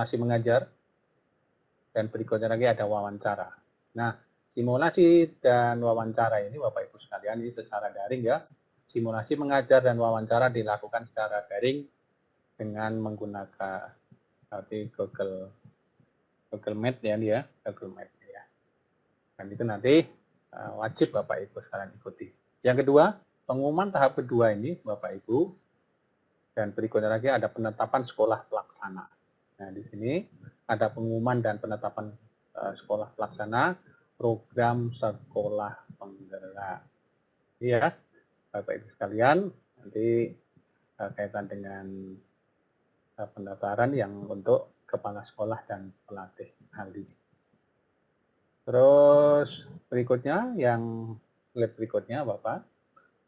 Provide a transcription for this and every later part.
simulasi mengajar, dan berikutnya lagi ada wawancara. Nah, simulasi dan wawancara ini Bapak Ibu sekalian ini secara daring ya. Simulasi mengajar dan wawancara dilakukan secara daring dengan menggunakan Google Meet ya, Google Meet ya. Dan itu nanti wajib Bapak Ibu sekalian ikuti. Yang kedua, pengumuman tahap kedua ini Bapak Ibu, dan berikutnya lagi ada penetapan sekolah pelaksana. Nah, di sini ada pengumuman dan penetapan sekolah pelaksana program sekolah penggerak. Iya, Bapak Ibu sekalian, nanti kaitan dengan pendaftaran yang untuk kepala sekolah dan pelatih ahli. Terus berikutnya, yang slide berikutnya Bapak,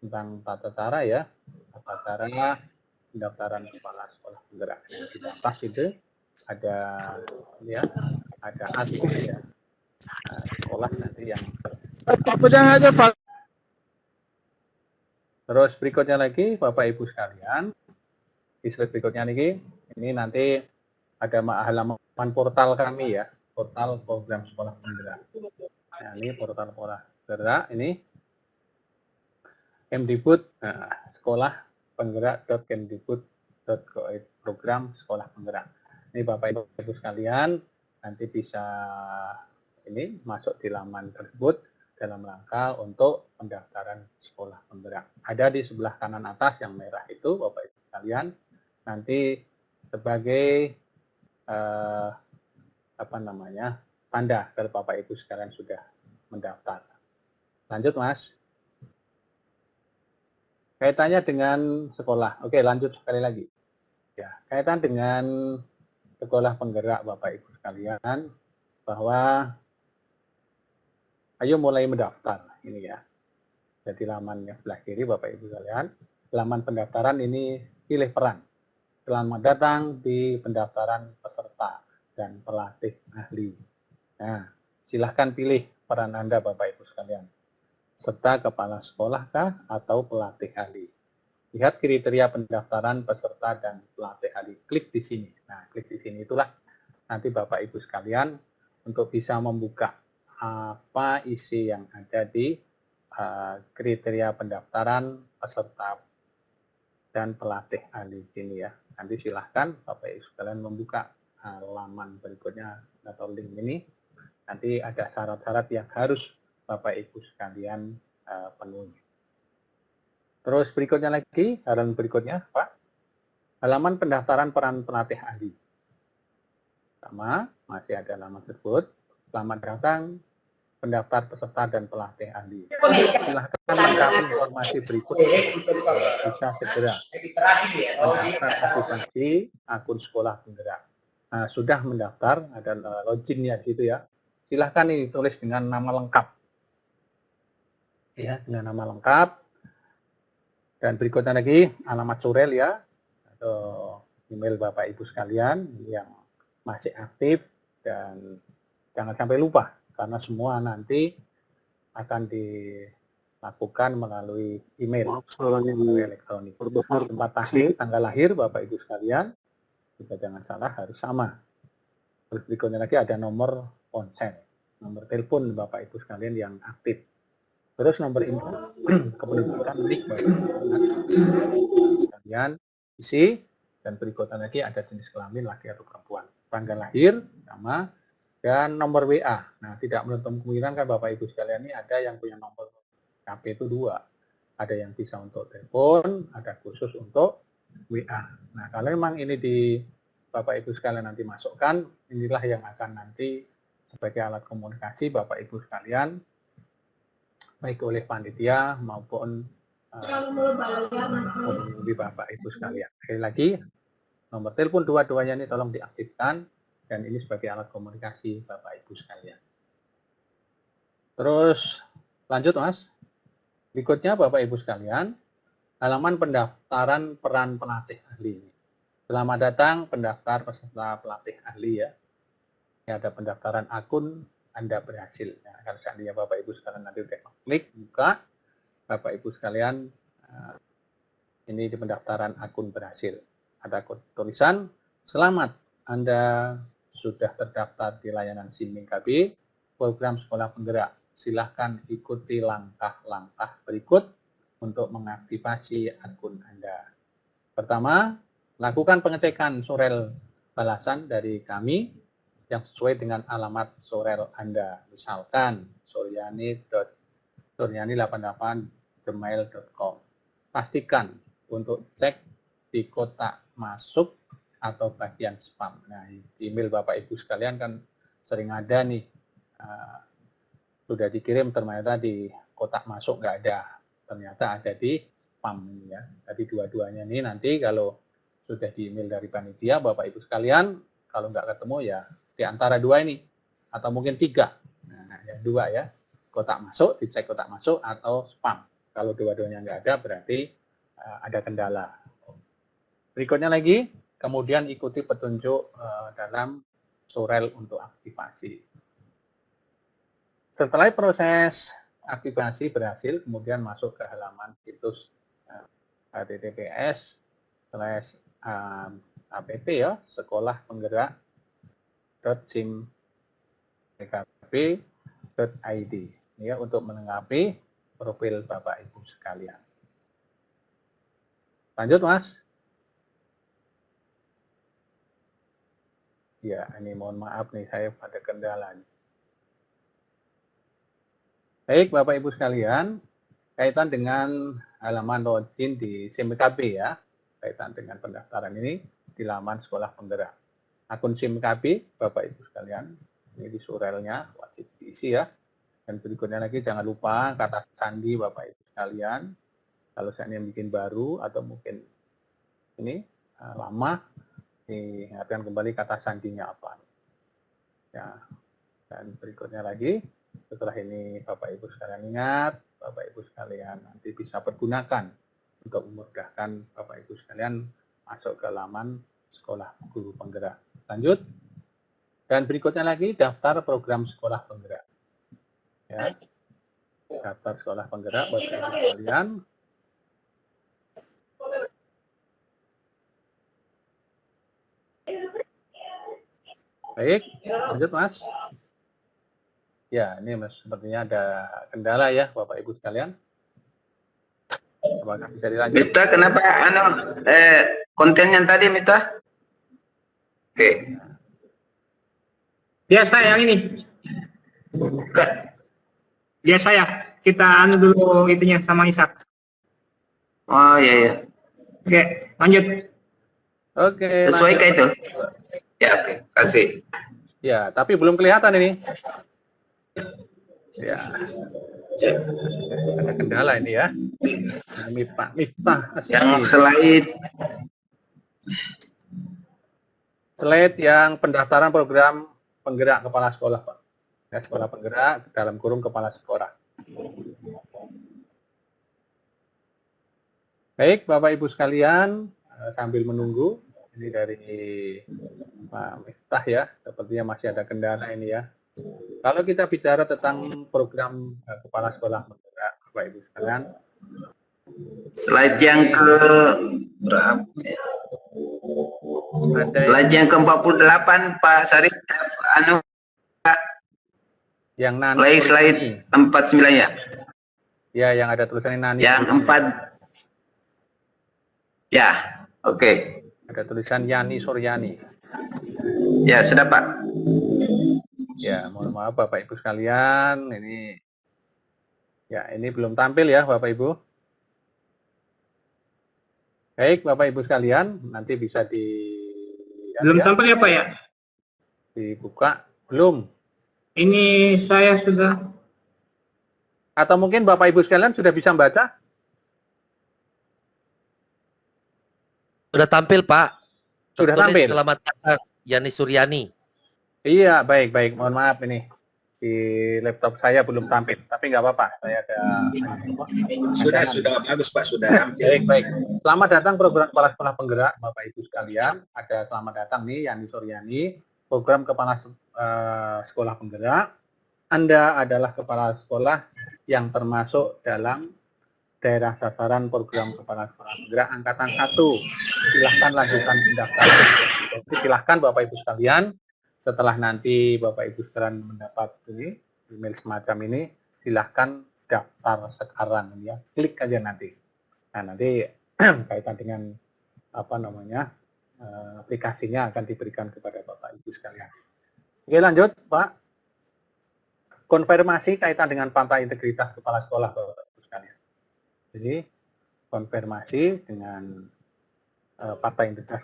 tentang tata cara ya, tata cara pendaftaran kepala sekolah penggerak. Di atas itu ada ya, ada akun ya, sekolah nanti yang aja Pak. Terus berikutnya lagi Bapak Ibu sekalian, di slide berikutnya ini nanti ada halaman portal kami ya, portal program sekolah penggerak. Nah, ini portal sekolah penggerak ini Kemdikbud, sekolah penggerak.kemdikbud.go.id, program sekolah penggerak. Ini Bapak Ibu sekalian nanti bisa ini masuk di laman tersebut dalam rangka untuk pendaftaran sekolah penggerak. Ada di sebelah kanan atas yang merah itu Bapak Ibu sekalian, nanti sebagai tanda kalau Bapak Ibu sekalian sudah mendaftar. Lanjut Mas. Kaitannya dengan sekolah. Oke, lanjut sekali lagi. Ya, kaitan dengan sekolah penggerak Bapak Ibu sekalian, bahwa ayo mulai mendaftar ini ya. Jadi laman yang sebelah kiri Bapak Ibu sekalian, laman pendaftaran ini pilih peran. Selamat datang di pendaftaran peserta dan pelatih ahli. Nah, silahkan pilih peran Anda Bapak Ibu sekalian. Serta kepala sekolah kah atau pelatih ahli. Lihat kriteria pendaftaran peserta dan pelatih ahli. Klik di sini. Nah, klik di sini itulah nanti Bapak Ibu sekalian untuk bisa membuka apa isi yang ada di kriteria pendaftaran peserta dan pelatih ahli ini ya. Nanti silahkan Bapak Ibu sekalian membuka halaman berikutnya atau link ini. Nanti ada syarat-syarat yang harus Bapak Ibu sekalian penuhi. Terus berikutnya lagi, halaman berikutnya Pak, halaman pendaftaran peran pelatih ahli. Sama, masih ada halaman tersebut. Selamat datang pendaftar peserta dan pelatih ahli. Silahkan lengkapi informasi berikut bisa segera mendaftar aplikasi akun sekolah penggerak. Nah, sudah mendaftar, ada loginnya gitu ya. Silahkan ini tulis dengan nama lengkap. Ya, dengan nama lengkap. Dan berikutnya lagi alamat surel ya, atau email Bapak Ibu sekalian yang masih aktif, dan jangan sampai lupa karena semua nanti akan dilakukan melalui email, melalui elektronik. Tempat lahir, tanggal lahir Bapak Ibu sekalian juga jangan salah harus sama. Terus berikutnya lagi ada nomor ponsel, nomor telepon Bapak Ibu sekalian yang aktif. Terus nomor info kependudukan nik Bapak Ibu sekalian isi, dan berikutnya lagi ada jenis kelamin laki atau perempuan, tanggal lahir sama, dan nomor WA. Nah, tidak menutup kemungkinan kan Bapak Ibu sekalian ini ada yang punya nomor HP itu 2. Ada yang bisa untuk telepon, ada khusus untuk WA. Nah, kalau memang ini di Bapak Ibu sekalian nanti masukkan, inilah yang akan nanti sebagai alat komunikasi Bapak Ibu sekalian, baik oleh panitia maupun di Bapak Ibu sekalian. Sekali lagi, nomor telepon dua-duanya ini tolong diaktifkan, dan ini sebagai alat komunikasi Bapak Ibu sekalian. Terus lanjut Mas. Berikutnya Bapak Ibu sekalian, halaman pendaftaran peran pelatih ahli. Selamat datang pendaftar peserta pelatih ahli ya. Ini ada pendaftaran akun Anda berhasil. Nah, kalau seandainya Bapak Ibu sekalian nanti udah klik buka, Bapak Ibu sekalian ini di pendaftaran akun berhasil. Ada tulisan selamat Anda sudah terdaftar di layanan SIMING KB, program sekolah penggerak. Silahkan ikuti langkah-langkah berikut untuk mengaktifasi akun Anda. Pertama, lakukan pengecekan surel balasan dari kami yang sesuai dengan alamat surel Anda. Misalkan suryani88@gmail.com. Pastikan untuk cek di kotak masuk atau bagian spam. Nah, email Bapak Ibu sekalian kan sering ada nih, sudah dikirim ternyata di kotak masuk nggak ada, ternyata ada di spam ya. Jadi dua-duanya ini nanti kalau sudah di email dari panitia, Bapak Ibu sekalian, kalau nggak ketemu ya di antara dua ini, atau mungkin tiga. Nah, yang dua ya, kotak masuk, dicek kotak masuk atau spam. Kalau dua-duanya nggak ada, berarti ada kendala. Berikutnya lagi, kemudian ikuti petunjuk dalam surel untuk aktivasi. Setelah proses aktivasi berhasil, kemudian masuk ke halaman situs https://app ya, sekolah-penggerak.simkb.id ya, untuk melengkapi profil Bapak Ibu sekalian. Lanjut, Mas. Ya, ini mohon maaf nih, saya pada kendala. Baik, Bapak Ibu sekalian, kaitan dengan halaman login di SIMKB ya, kaitan dengan pendaftaran ini di laman sekolah penggerak. Akun SIMKB, Bapak Ibu sekalian, ini di surelnya wajib diisi ya. Dan berikutnya lagi jangan lupa kata sandi Bapak Ibu sekalian. Kalau saya yang bikin baru atau mungkin ini lama, diingatkan kembali kata sandinya apa. Ya, dan berikutnya lagi, setelah ini Bapak Ibu sekalian ingat, Bapak Ibu sekalian nanti bisa pergunakan untuk memudahkan Bapak Ibu sekalian masuk ke laman sekolah guru penggerak. Lanjut. Dan berikutnya lagi daftar program sekolah penggerak. Ya. Daftar sekolah penggerak Bapak Ibu sekalian. Baik, lanjut Mas. Ya, ini Mas, sepertinya ada kendala ya Bapak Ibu sekalian. Apakah bisa dilanjut? Mita, kenapa kontennya tadi Mita? Oke. Biasa yang ini. Bukan. Biasa ya. Kita anu dulu itunya sama Isak. Oh iya ya. Oke, lanjut. Oke. Sesuai kah itu? lanjut. Ya, oke. Kasih. Ya, tapi belum kelihatan ini. Ya. Ada kendala ini ya. Miftah Yang slide yang pendaftaran program penggerak kepala sekolah, Pak. Ya, sekolah penggerak dalam kurung kepala sekolah. Baik, Bapak Ibu sekalian, sambil menunggu ini dari Pak Miftah ya, sepertinya masih ada kendala ini ya. Kalau kita bicara tentang program kepala sekolah penggerak, Bapak Ibu sekalian, slide yang ke berapa ya? ada Slide yang ke-48 Pak Sarif, anu yang Nani, slide 49 ya. Ya, yang ada tulisannya Nani. Yang 4. Ya, oke. Ada tulisan Yani Suryani. Ya, sudah Pak. Ya, mohon maaf Bapak Ibu sekalian, ini belum tampil ya Bapak Ibu. Baik, Bapak Ibu sekalian, nanti bisa Belum tampil ya Pak ya? dibuka, belum. Ini saya sudah. Atau mungkin Bapak Ibu sekalian sudah bisa membaca? Sudah tampil, Pak. Sudah Tertulis, tampil? Selamat datang, Yani Suryani. Iya, baik. Mohon maaf ini. Di laptop saya belum tampil, tapi nggak apa-apa. Saya ada. Sudah bagus Pak, sudah. Baik. Selamat datang program kepala sekolah penggerak, Bapak Ibu sekalian. Ada selamat datang nih, Yani Suryani, program kepala sekolah penggerak. Anda adalah kepala sekolah yang termasuk dalam daerah sasaran program kepala sekolah penggerak angkatan 1. Silahkan lanjutkan pendaftaran. Jadi silahkan Bapak Ibu sekalian, setelah nanti Bapak Ibu sekalian mendapat ini email semacam ini, silahkan daftar sekarang ya, klik aja nanti. Nah nanti kaitan dengan apa namanya aplikasinya akan diberikan kepada Bapak Ibu sekalian. Oke lanjut Pak. Konfirmasi kaitan dengan fakta integritas kepala sekolah Bapak Ibu sekalian. Jadi konfirmasi dengan fakta integritas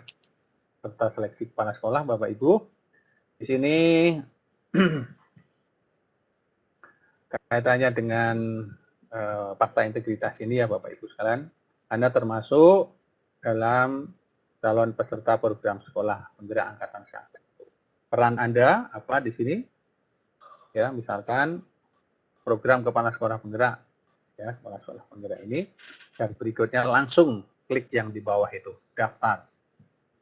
serta seleksi kepala sekolah Bapak Ibu. Di sini kaitannya dengan fakta integritas ini ya Bapak Ibu sekalian, Anda termasuk dalam calon peserta program sekolah penggerak angkatan 1. Peran Anda apa di sini? Ya, misalkan program kepala sekolah penggerak, ya kepala sekolah penggerak ini, dan berikutnya langsung klik yang di bawah itu, daftar.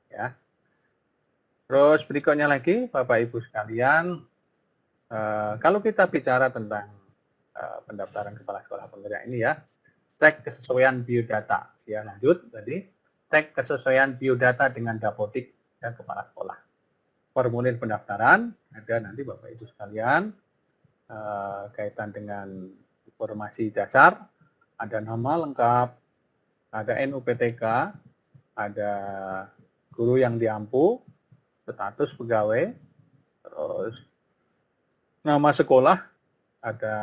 Ya. Terus berikutnya lagi, Bapak Ibu sekalian, kalau kita bicara tentang pendaftaran kepala sekolah penggerak ini ya, cek kesesuaian biodata. Ya lanjut tadi, cek kesesuaian biodata dengan dapodik dan kepala sekolah. Formulir pendaftaran ada nanti Bapak Ibu sekalian kaitan dengan informasi dasar, ada nama lengkap, ada NUPTK, ada guru yang diampu, status pegawai, terus nama sekolah, ada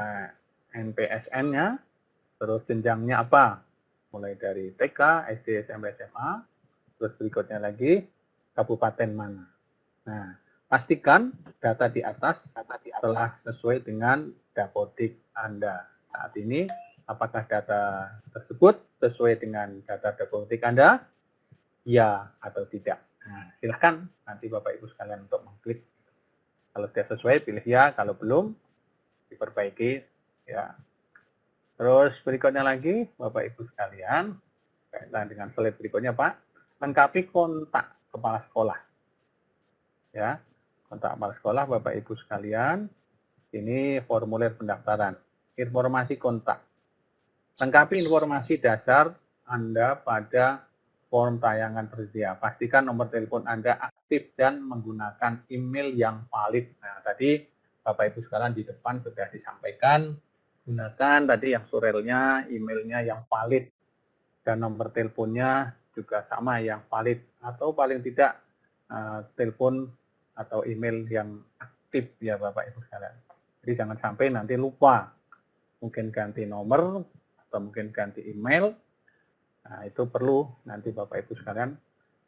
NPSN-nya, terus jenjangnya apa, mulai dari TK, SD, SMP, SMA, terus berikutnya lagi kabupaten mana. Nah, pastikan data di atas telah sesuai dengan dapodik Anda. Saat ini, apakah data tersebut sesuai dengan data dapodik Anda? Ya atau tidak. Nah, silahkan nanti Bapak Ibu sekalian untuk mengklik. Kalau sudah sesuai, pilih ya. Kalau belum, diperbaiki. Ya. Terus berikutnya lagi, Bapak Ibu sekalian, kaitan dengan slide berikutnya Pak, lengkapi kontak kepala sekolah. Ya, kontak kepala sekolah Bapak Ibu sekalian, ini formulir pendaftaran, informasi kontak. Lengkapi informasi dasar Anda pada form tayangan tersedia. Pastikan nomor telepon Anda aktif dan menggunakan email yang valid. Nah, tadi Bapak Ibu sekalian di depan sudah disampaikan, gunakan tadi yang surelnya, emailnya yang valid, dan nomor teleponnya juga sama yang valid, atau paling tidak telepon atau email yang aktif ya Bapak Ibu sekalian. Jadi jangan sampai nanti lupa, mungkin ganti nomor atau mungkin ganti email. Nah, itu perlu nanti Bapak Ibu sekalian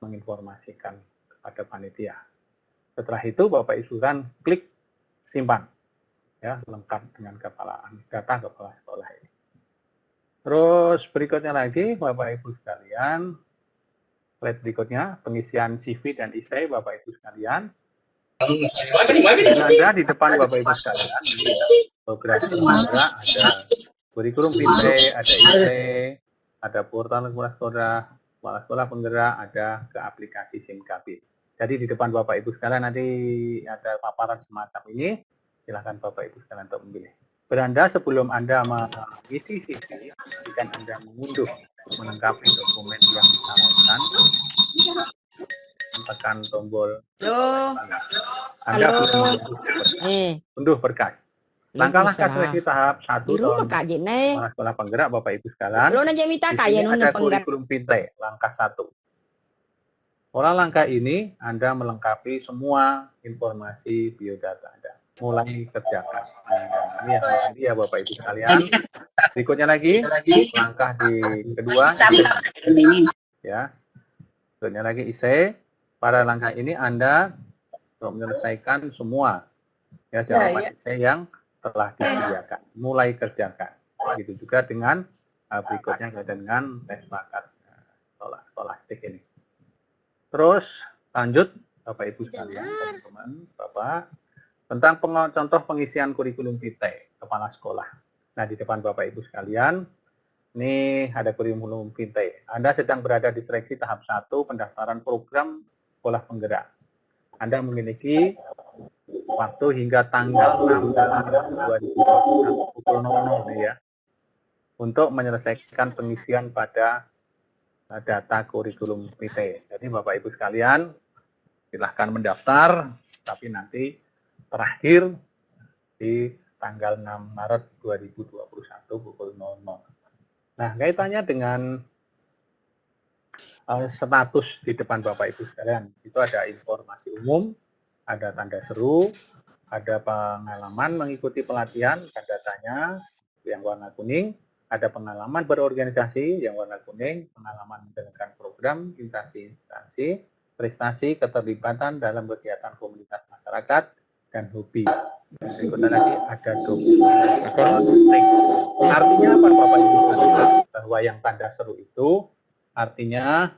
menginformasikan kepada panitia. Setelah itu Bapak Ibu sekalian klik simpan. Ya, lengkap dengan data kepala sekolah ini. Terus berikutnya lagi Bapak Ibu sekalian, slide berikutnya pengisian CV dan essay Bapak Ibu sekalian. Ada di depan Bapak Ibu sekalian, program penggerak, ada kurikulum vitae, ada essay, ada portal kepala sekolah penggerak, ada ke aplikasi SIMKABI. Jadi di depan Bapak Ibu sekalian nanti ada paparan semacam ini. Silahkan Bapak Ibu sekalian untuk memilih. Beranda sebelum Anda mengisi CV, pastikan Anda mengunduh melengkapi dokumen yang disyaratkan. Tekan tombol. Anda boleh unduh berkas. Langkah-langkah seleksi tahap 1 dalam kepala sekolah penggerak Bapak Ibu sekalian. Di sini ada kurikulum vitae, langkah 1. Pola langkah ini Anda melengkapi semua informasi biodata Anda. Mulai kerjakan. Nah, ini yang tadi ya Bapak Ibu sekalian. Berikutnya lagi, langkah di kedua, ya. Berikutnya lagi essay. Pada langkah ini Anda menyelesaikan semua ya jawaban essay yang telah disediakan. Mulai kerjakan. Begitu juga dengan berikutnya dengan tes bakat skolastik ini. Terus lanjut Bapak Ibu sekalian, teman-teman, Bapak, tentang contoh pengisian kurikulum vitae kepala sekolah. Nah, di depan Bapak Ibu sekalian, ini ada kurikulum vitae. Anda sedang berada di seleksi tahap 1 pendaftaran program sekolah penggerak. Anda memiliki waktu hingga tanggal 6 2021 pukul 00 ya, untuk menyelesaikan pengisian pada data kurikulum vitae. Jadi Bapak Ibu sekalian, silahkan mendaftar, tapi nanti terakhir di tanggal 6 Maret 2021 pukul 00. Nah, kaitannya dengan status di depan Bapak Ibu sekalian, itu ada informasi umum, ada tanda seru, ada pengalaman mengikuti pelatihan, tanda tanya yang warna kuning, ada pengalaman berorganisasi yang warna kuning, pengalaman menjalankan program, instansi, prestasi, keterlibatan dalam kegiatan komunitas masyarakat, dan hobi. Dan berikutnya lagi ada dokumen penting. Artinya apa Bapak Ibu sekalian? Bahwa yang tanda seru itu artinya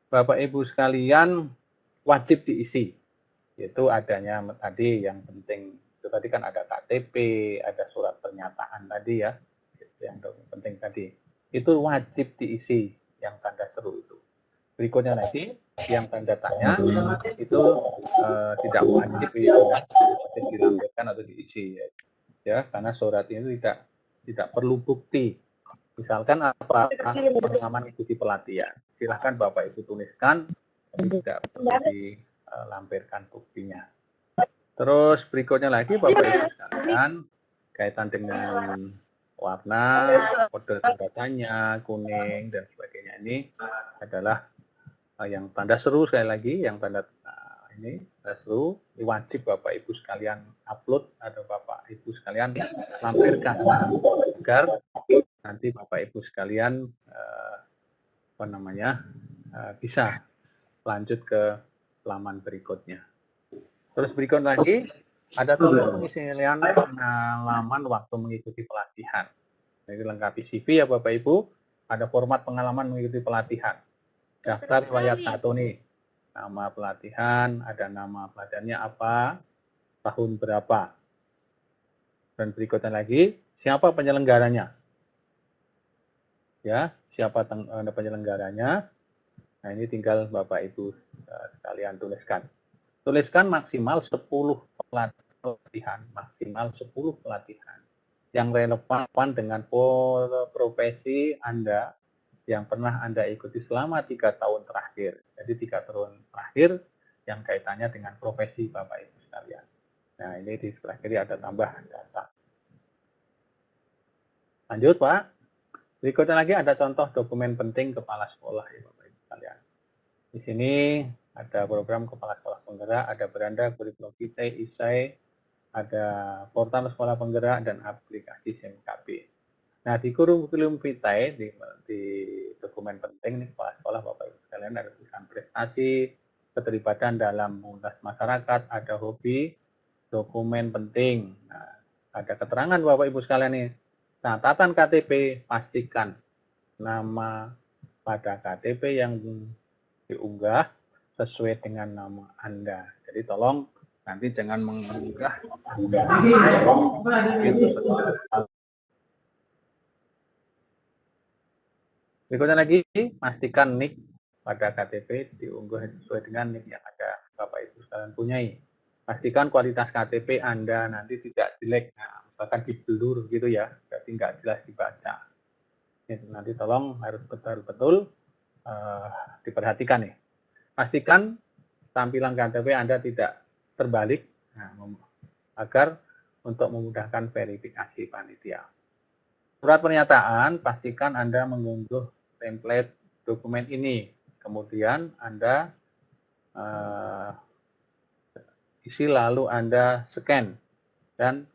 Bapak Ibu sekalian wajib diisi. Yaitu adanya tadi yang penting, itu tadi kan ada KTP, ada surat pernyataan tadi ya, yang penting tadi. Itu wajib diisi yang tanda seru itu. Berikutnya lagi, yang tanda tanya itu tidak wajib dilampirkan atau diisi ya, karena surat ini tidak perlu bukti. Misalkan apa pengalaman ikuti pelatihan, silahkan Bapak Ibu tuliskan, tidak perlu dilampirkan buktinya. Terus berikutnya lagi Bapak Ibu sekalian, kaitan dengan warna, kode tanda tanya, kuning dan sebagainya, ini adalah yang tanda seru. Sekali lagi, yang tanda ini tanda seru, ini wajib Bapak Ibu sekalian upload atau Bapak Ibu sekalian lampirkan agar nanti Bapak Ibu sekalian bisa lanjut ke laman berikutnya. Terus berikutnya lagi ada tugas pengisian pengalaman waktu mengikuti pelatihan. Jadi lengkapi CV ya Bapak Ibu. Ada format pengalaman mengikuti pelatihan. Daftar riwayat satu nih. Nama pelatihan, ada nama pelatihannya apa, tahun berapa. Dan berikutnya lagi, siapa penyelenggaranya? Ya, siapa penyelenggaranya? Nah, ini tinggal Bapak Ibu sekalian tuliskan. Tuliskan maksimal 10 pelatihan, maksimal 10 pelatihan yang relevan dengan profesi Anda yang pernah Anda ikuti selama 3 tahun terakhir. Jadi 3 tahun terakhir yang kaitannya dengan profesi Bapak Ibu sekalian. Nah, ini di sebelah kiri ada tambahan data. Lanjut Pak. Berikutnya lagi ada contoh dokumen penting kepala sekolah ya Bapak Ibu sekalian. Di sini ada program kepala sekolah penggerak, ada beranda, kurikulum vitae, isai, ada portal sekolah penggerak dan aplikasi SMKB. Nah, di kurikulum vitae di dokumen penting nih kepala sekolah Bapak Ibu sekalian ada tulisan prestasi, keterlibatan dalam komunitas masyarakat, ada hobi, dokumen penting. Nah, ada keterangan Bapak Ibu sekalian nih. Catatan KTP, pastikan nama pada KTP yang diunggah sesuai dengan nama Anda. Jadi tolong nanti jangan mengunggah. Berikutnya lagi, pastikan NIK pada KTP diunggah sesuai dengan NIK yang ada Bapak Ibu sekalian punyai. Pastikan kualitas KTP Anda nanti tidak jelek. Nah, misalkan diblur gitu ya, berarti nggak jelas dibaca. Nanti tolong harus betul-betul diperhatikan nih. Pastikan tampilan KTP Anda tidak terbalik, agar untuk memudahkan verifikasi panitia. Surat pernyataan, pastikan Anda mengunduh template dokumen ini. Kemudian Anda isi lalu Anda scan dan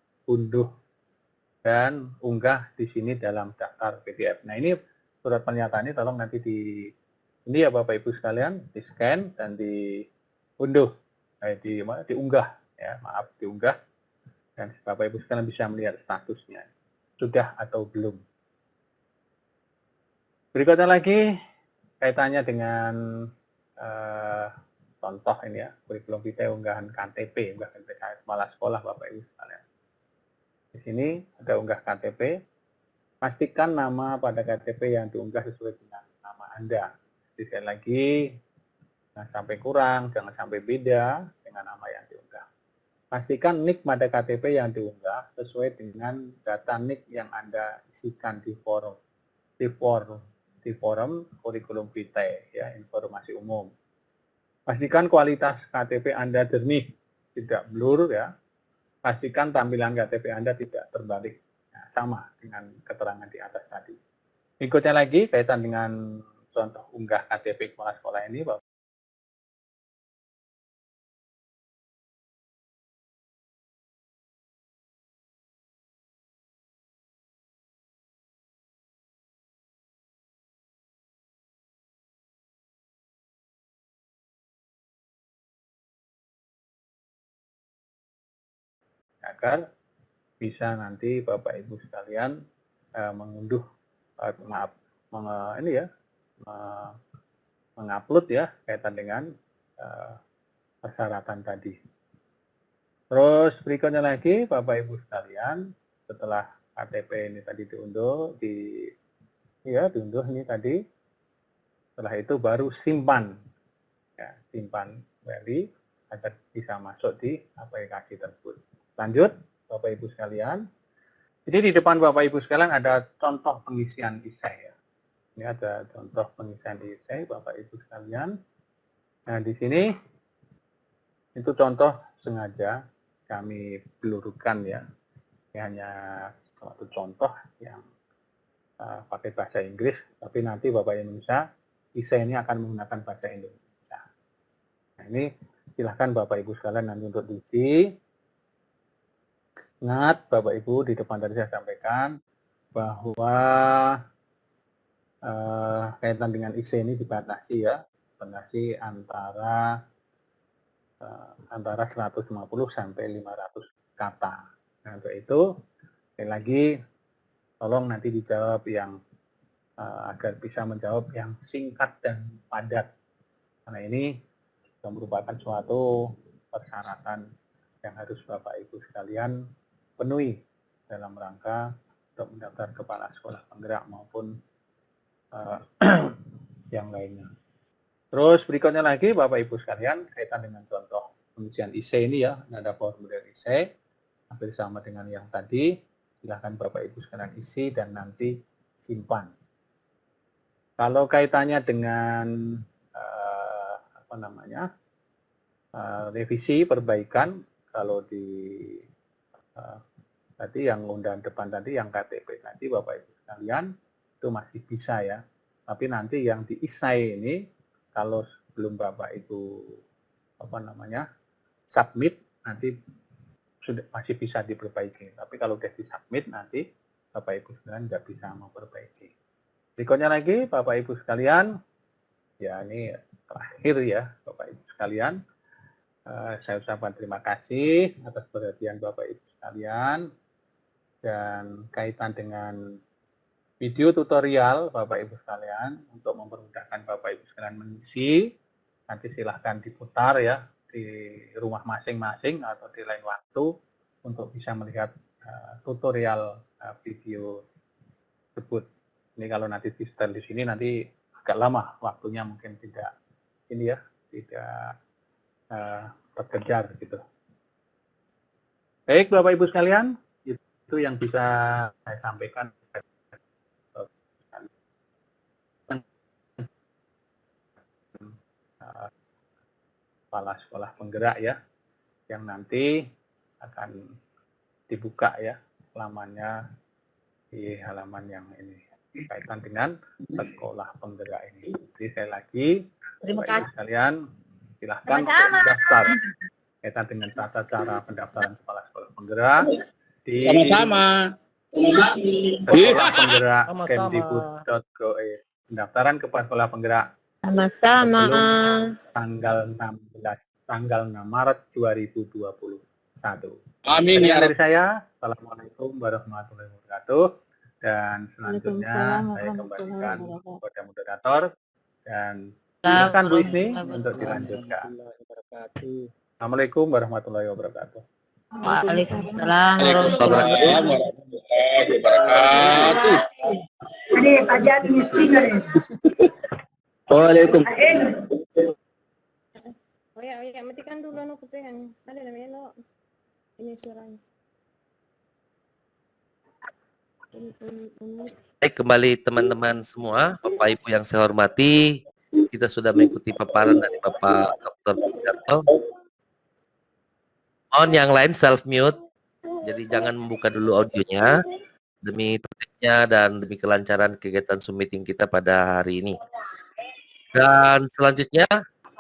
unggah di sini dalam daftar PDF. Nah, ini surat pernyataan ini tolong nanti ini ya Bapak Ibu sekalian, di scan dan diunduh, diunggah ya, diunggah, dan Bapak Ibu sekalian bisa melihat statusnya sudah atau belum. Berikutnya lagi kaitannya dengan contoh ini ya, kurikulum vitae unggahan KTP, unggahan kepala sekolah Bapak Ibu sekalian. Di sini ada unggah KTP, pastikan nama pada KTP yang diunggah sesuai dengan nama Anda. Sekali lagi, jangan sampai kurang, jangan sampai beda dengan nama yang diunggah. Pastikan NIK pada KTP yang diunggah sesuai dengan data NIK yang Anda isikan di forum kurikulum vitae ya, informasi umum. Pastikan kualitas KTP Anda jernih, tidak blur ya. Pastikan tampilan KTP Anda tidak terbalik. Nah, sama dengan keterangan di atas tadi. Berikutnya lagi kaitan dengan contoh unggah KTP kepala sekolah ini, Bapak. Agar bisa nanti Bapak Ibu sekalian mengunduh mengupload ya kaitan dengan persyaratan tadi. Terus berikutnya lagi Bapak Ibu sekalian, setelah KTP ini tadi diunduh ini tadi, setelah itu baru simpan ya, simpan kembali agar bisa masuk di aplikasi tersebut. Lanjut Bapak Ibu sekalian. Jadi di depan Bapak Ibu sekalian ada contoh pengisian isai ya. Ini ada contoh pengisian isai Bapak Ibu sekalian. Nah, di sini itu contoh sengaja kami peluruskan ya. Ini hanya satu contoh yang pakai bahasa Inggris, tapi nanti Bapak Indonesia isai ini akan menggunakan bahasa Indonesia. Nah, ini silahkan Bapak Ibu sekalian nanti untuk diuji. Ingat Bapak Ibu, di depan tadi saya sampaikan bahwa kaitan dengan IC ini dibatasi ya, dibatasi antara 150 sampai 500 kata. Nah, untuk itu sekali lagi tolong nanti dijawab yang agar bisa menjawab yang singkat dan padat. Karena ini merupakan suatu persyaratan yang harus Bapak Ibu sekalian penuhi dalam rangka untuk mendaftar kepala sekolah penggerak maupun yang lainnya. Terus berikutnya lagi Bapak Ibu sekalian kaitan dengan contoh pengisian IC ini ya, ada formulir IC hampir sama dengan yang tadi. Silahkan Bapak Ibu sekalian isi dan nanti simpan. Kalau kaitannya dengan revisi perbaikan, kalau di tadi yang undangan depan tadi, yang KTP tadi Bapak Ibu sekalian itu masih bisa ya. Tapi nanti yang di ISAI ini kalau belum Bapak Ibu submit nanti sudah masih bisa diperbaiki. Tapi kalau sudah di-submit nanti Bapak Ibu sekalian tidak bisa memperbaiki. Berikutnya lagi Bapak Ibu sekalian, ya ini terakhir ya Bapak Ibu sekalian. Saya ucapkan terima kasih atas perhatian Bapak Ibu sekalian. Dan kaitan dengan video tutorial Bapak Ibu sekalian untuk mempermudahkan Bapak Ibu sekalian mengisi, nanti silahkan diputar ya di rumah masing-masing atau di lain waktu untuk bisa melihat tutorial video tersebut. Ini kalau nanti di setel di sini nanti agak lama waktunya, mungkin tidak terkejar gitu. Baik Bapak Ibu sekalian, itu yang bisa saya sampaikan. Kepala sekolah penggerak ya, yang nanti akan dibuka ya halamannya di halaman yang ini kaitan dengan sekolah penggerak ini. Jadi sekali lagi, Terima Bapak Ibu kasih. sekalian silahkan untuk mendaftar kaitan dengan tata cara pendaftaran kepala sekolah penggerak di sekolah penggerak kemdikbud.go.id. Pendaftaran kepala sekolah penggerak Sama-sama. tanggal 6 Maret 2021. Amin Sekian ya dari saya. Assalamualaikum warahmatullahi wabarakatuh. Dan selanjutnya saya kembalikan kepada moderator dan silakan Bu Isni untuk dilanjutkan. Assalamualaikum warahmatullahi wabarakatuh. Waalaikumsalam. Waalaikumsalam warahmatullahi wabarakatuh. Ada kajian mesti kan? Waalaikumsalam. Oh ya, matikan dulu no kupengan. Ada namanya no. Ini suaranya. Baik, kembali teman-teman semua, Bapak Ibu yang saya hormati, kita sudah mengikuti paparan dari Bapak Dr. Sugiarto. On yang lain self mute, jadi jangan membuka dulu audionya demi tertibnya dan demi kelancaran kegiatan Zoom meeting kita pada hari ini. Dan selanjutnya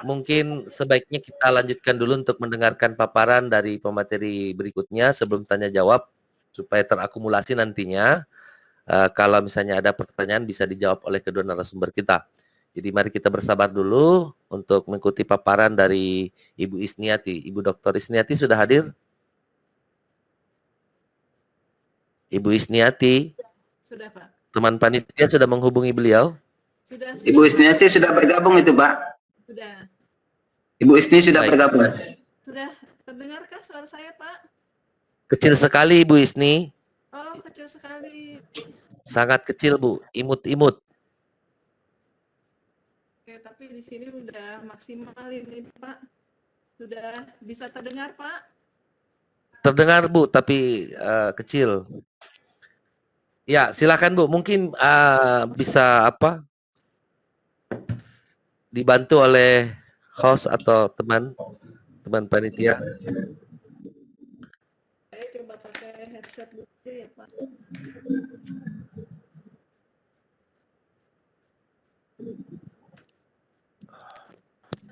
mungkin sebaiknya kita lanjutkan dulu untuk mendengarkan paparan dari pemateri berikutnya sebelum tanya jawab supaya terakumulasi nantinya. Kalau misalnya ada pertanyaan bisa dijawab oleh kedua narasumber kita. Jadi mari kita bersabar dulu untuk mengikuti paparan dari Ibu Isniati. Ibu Dr. Isniati sudah hadir? Ibu Isniati, Sudah, Pak. teman panitia sudah menghubungi beliau? Sudah. Ibu Isniati sudah bergabung itu, Pak. Sudah. Ibu Isni sudah Baik. bergabung. Sudah terdengarkah suara saya, Pak? Kecil sekali Ibu Isni. Oh, kecil sekali. Sangat kecil Bu, imut-imut. Oke, tapi di sini udah maksimal ini, Pak. Sudah bisa terdengar, Pak? Terdengar Bu, tapi kecil. Ya, silakan Bu. Mungkin bisa dibantu oleh host atau teman panitia. Saya coba pakai headset dulu ya, Pak.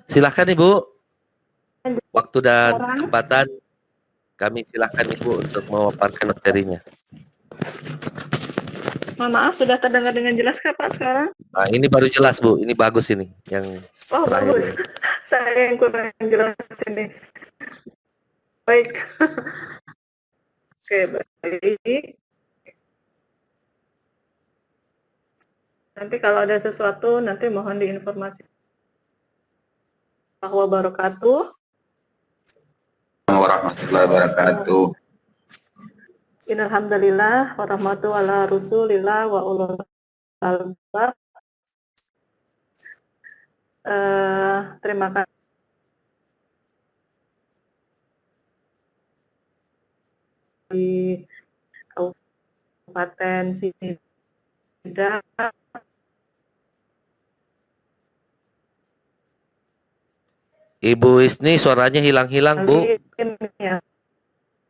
Silakan Ibu. Waktu dan kesempatan kami silakan Ibu untuk memaparkan materinya. Mohon maaf, sudah terdengar dengan jelas kah, Pak, sekarang? Nah, ini baru jelas Bu, ini bagus ini yang Oh, terakhir bagus. ini. Saya yang kurang jelas ini. Baik. Oke, baik. Nanti kalau ada sesuatu, nanti mohon diinformasi. Wabarakatuh. Warahmatullahi wabarakatuh. Innalhamdulillah warahmatullahi ala rasulillah wa ulul albab. Terima kasih di Kabupaten Sida. Ibu Isni suaranya hilang-hilang Bu, Ya,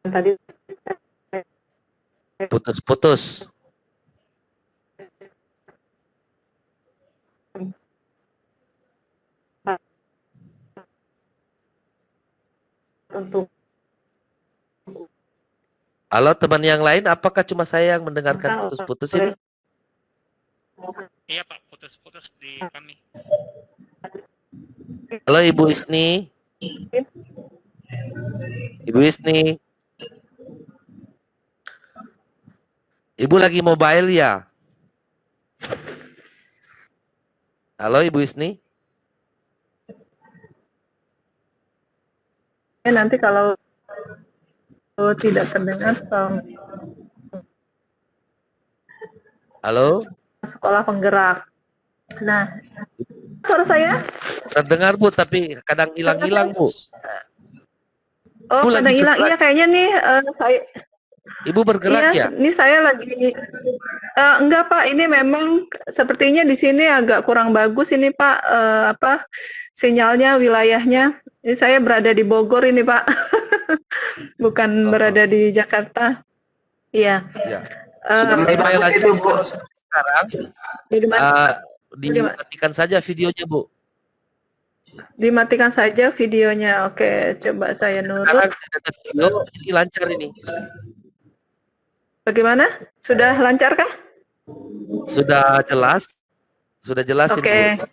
tadi putus-putus. untuk Halo teman yang lain, apakah cuma saya yang mendengarkan putus-putus ini? Iya Pak, putus-putus di kami. Halo Ibu Isni. Ibu Isni. Ibu lagi mobile ya? Halo Ibu Isni. nanti kalau tidak terdengar Halo? sekolah penggerak. Nah, suara saya? Terdengar Bu, tapi kadang hilang-hilang Bu. Oh, Bu lagi kadang hilang. bergerak. Iya, kayaknya nih saya. Ibu bergerak ya? Ini saya lagi. Enggak Pak, ini memang sepertinya di sini agak kurang bagus ini Pak. Sinyalnya, wilayahnya. Ini saya berada di Bogor ini Pak, bukan berada di Jakarta. Iya. Ya. Supaya lanjut itu, Bu. sekarang, dimatikan saja videonya Bu. Dimatikan saja videonya. Oke, coba saya Sekarang nurut. ada video, ini lancar ini. Bagaimana? Sudah lancar kah? Sudah jelas? Sudah jelas Oke, ini Bu.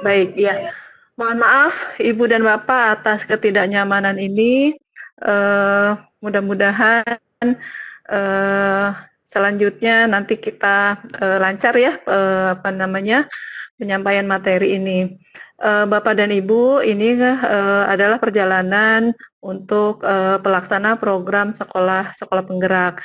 baik ya. Mohon maaf Ibu dan Bapak atas ketidaknyamanan ini. Mudah-mudahan selanjutnya nanti kita lancar ya penyampaian materi ini. Bapak dan Ibu, ini adalah perjalanan untuk pelaksana program sekolah penggerak.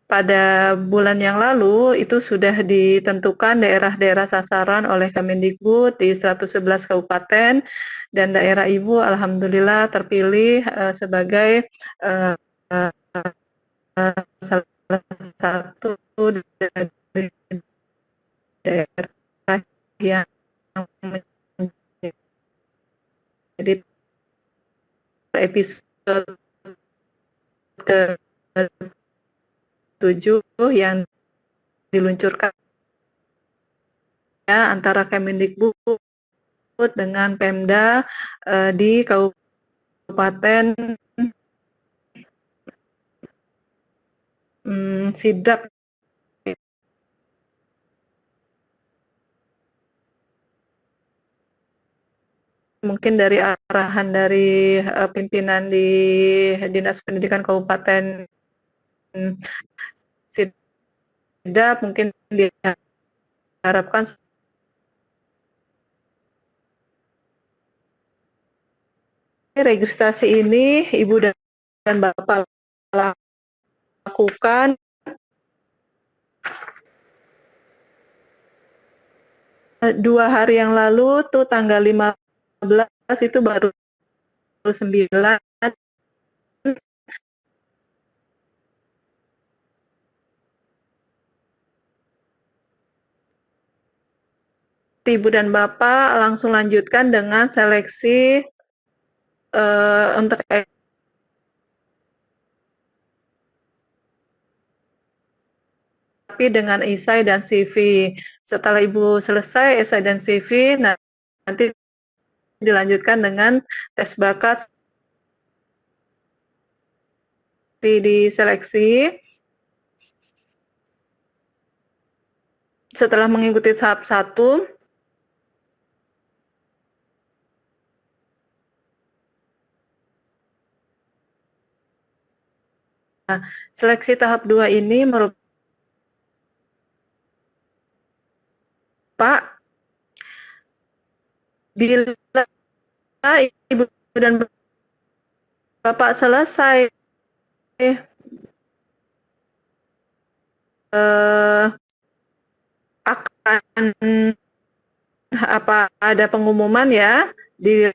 Pada bulan yang lalu itu sudah ditentukan daerah-daerah sasaran oleh Kemendikbud di 111 kabupaten dan daerah Ibu alhamdulillah terpilih sebagai salah satu dari daerah yang menjadi episode ke-7 yang diluncurkan ya, antara Kemendikbud dengan Pemda di Kabupaten Sidrap. Mungkin dari arahan dari pimpinan di Dinas Pendidikan Kabupaten Sidrap, mungkin diharapkan registrasi ini Ibu dan Bapak lakukan dua hari yang lalu tuh tanggal 15 itu baru 9 Ibu dan Bapak langsung lanjutkan dengan seleksi untuk dengan esai dan CV. Setelah Ibu selesai esai dan CV, nanti dilanjutkan dengan tes bakat diseleksi. Setelah mengikuti tahap 1, seleksi tahap 2 ini merupakan bila Ibu dan Bapak selesai akan ada pengumuman ya di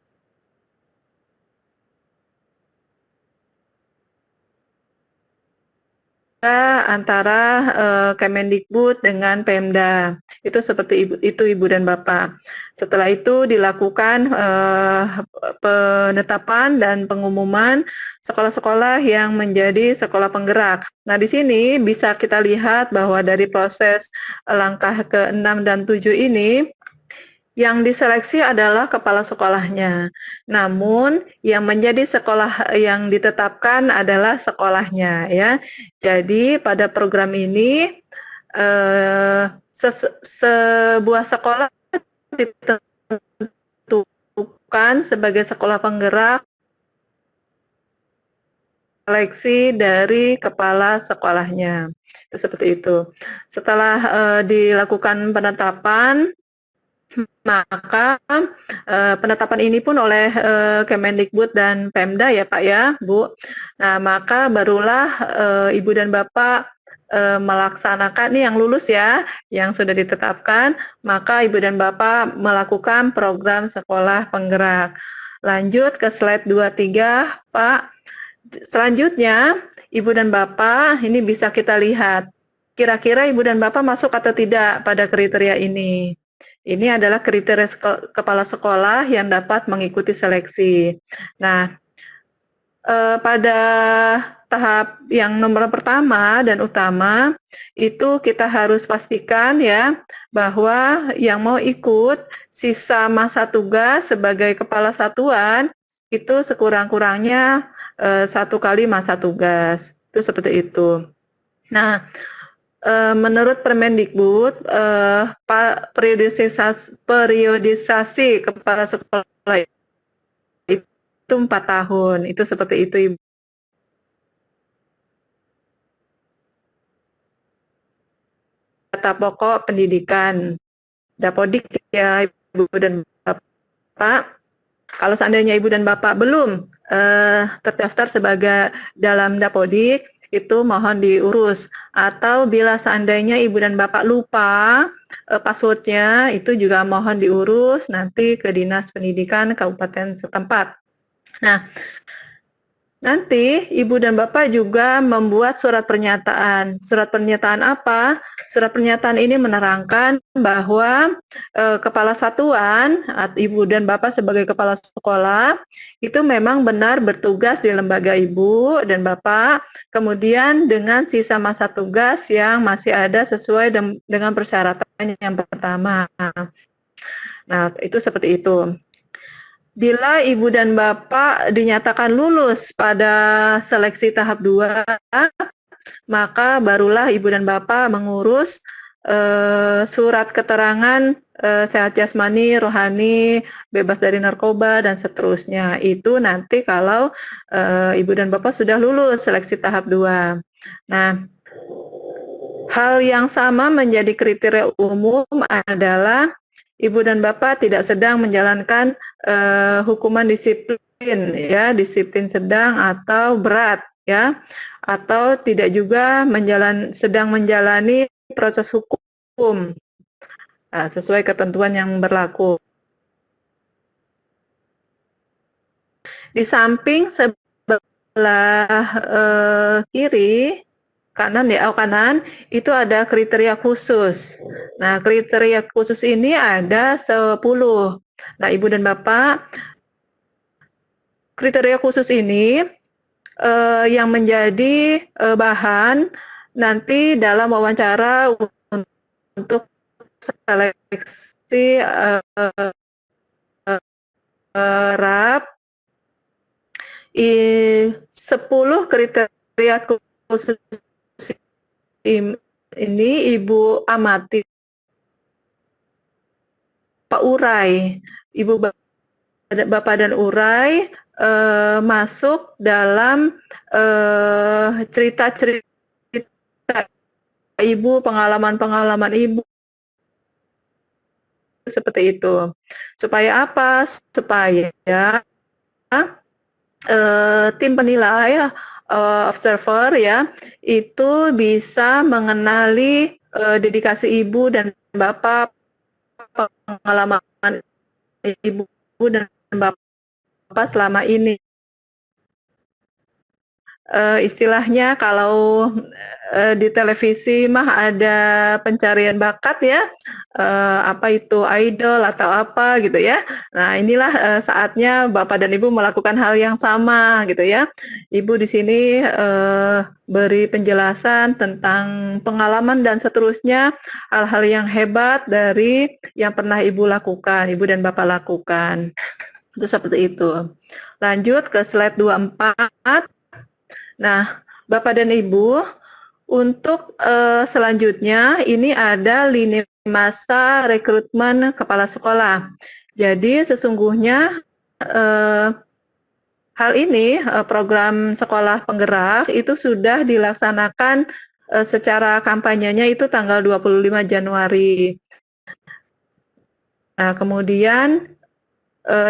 antara Kemendikbud dengan Pemda. Itu seperti itu Ibu dan Bapak. Setelah itu dilakukan penetapan dan pengumuman sekolah-sekolah yang menjadi sekolah penggerak. Nah, di sini bisa kita lihat bahwa dari proses langkah ke-6 dan 7 ini yang diseleksi adalah kepala sekolahnya. Namun yang menjadi sekolah yang ditetapkan adalah sekolahnya ya. Jadi pada program ini sebuah sekolah ditentukan sebagai sekolah penggerak seleksi dari kepala sekolahnya. Itu seperti itu. Setelah dilakukan penetapan, maka penetapan ini pun oleh Kemendikbud dan Pemda ya Pak ya Bu. Nah maka barulah Ibu dan Bapak melaksanakan ini yang lulus ya, yang sudah ditetapkan, maka Ibu dan Bapak melakukan program sekolah penggerak. Lanjut ke slide 23 Pak. Selanjutnya Ibu dan Bapak ini bisa kita lihat kira-kira Ibu dan Bapak masuk atau tidak pada kriteria ini. Ini adalah kriteria kepala sekolah yang dapat mengikuti seleksi. Nah, pada tahap yang nomor pertama dan utama, itu kita harus pastikan ya, bahwa yang mau ikut sisa masa tugas sebagai kepala satuan, itu sekurang-kurangnya 1 kali masa tugas. Itu seperti itu. Nah, menurut Permendikbud, periodisasi kepala sekolah itu 4 tahun. Itu seperti itu, Ibu. Data pokok pendidikan, Dapodik ya Ibu dan Bapak. Kalau seandainya Ibu dan Bapak belum terdaftar sebagai dalam Dapodik, itu mohon diurus. Atau bila seandainya Ibu dan Bapak lupa passwordnya, itu juga mohon diurus nanti ke Dinas Pendidikan Kabupaten setempat. Nah, nanti Ibu dan Bapak juga membuat surat pernyataan. Surat pernyataan apa? surat pernyataan ini menerangkan bahwa kepala satuan, ibu dan bapak sebagai kepala sekolah, itu memang benar bertugas di lembaga ibu dan bapak, kemudian dengan sisa masa tugas yang masih ada sesuai dengan persyaratan yang pertama. Nah, itu seperti itu. Bila ibu dan bapak dinyatakan lulus pada seleksi tahap 2, maka barulah ibu dan bapak mengurus surat keterangan sehat jasmani, rohani, bebas dari narkoba, dan seterusnya. Itu nanti kalau ibu dan bapak sudah lulus seleksi tahap 2. Nah, hal yang sama menjadi kriteria umum adalah ibu dan bapak tidak sedang menjalankan hukuman disiplin, ya, disiplin sedang atau berat, ya, atau tidak juga sedang menjalani proses hukum sesuai ketentuan yang berlaku. Di samping sebelah kiri, kanan ya, kanan itu ada kriteria khusus. Nah, kriteria khusus ini ada 10. Nah, ibu dan bapak, kriteria khusus ini yang menjadi bahan nanti dalam wawancara untuk seleksi RAP. 10 kriteria khusus ini ibu amati, Pak Urai, ibu bapak dan Urai masuk dalam cerita-cerita ibu, pengalaman-pengalaman ibu, seperti itu. Supaya apa? Supaya tim penilai observer ya itu bisa mengenali dedikasi ibu dan bapak, pengalaman ibu dan bapak selama ini. Istilahnya kalau di televisi mah ada pencarian bakat ya, apa itu idol atau apa gitu ya. Nah, inilah saatnya bapak dan ibu melakukan hal yang sama gitu ya. Ibu di sini beri penjelasan tentang pengalaman dan seterusnya, hal-hal yang hebat dari yang pernah ibu lakukan, ibu dan bapak lakukan. Itu seperti itu. Lanjut ke slide 24. Nah, Bapak dan Ibu, untuk selanjutnya ini ada lini masa rekrutmen kepala sekolah. Jadi sesungguhnya hal ini, program sekolah penggerak itu sudah dilaksanakan secara kampanyenya itu tanggal 25 Januari. Nah, kemudian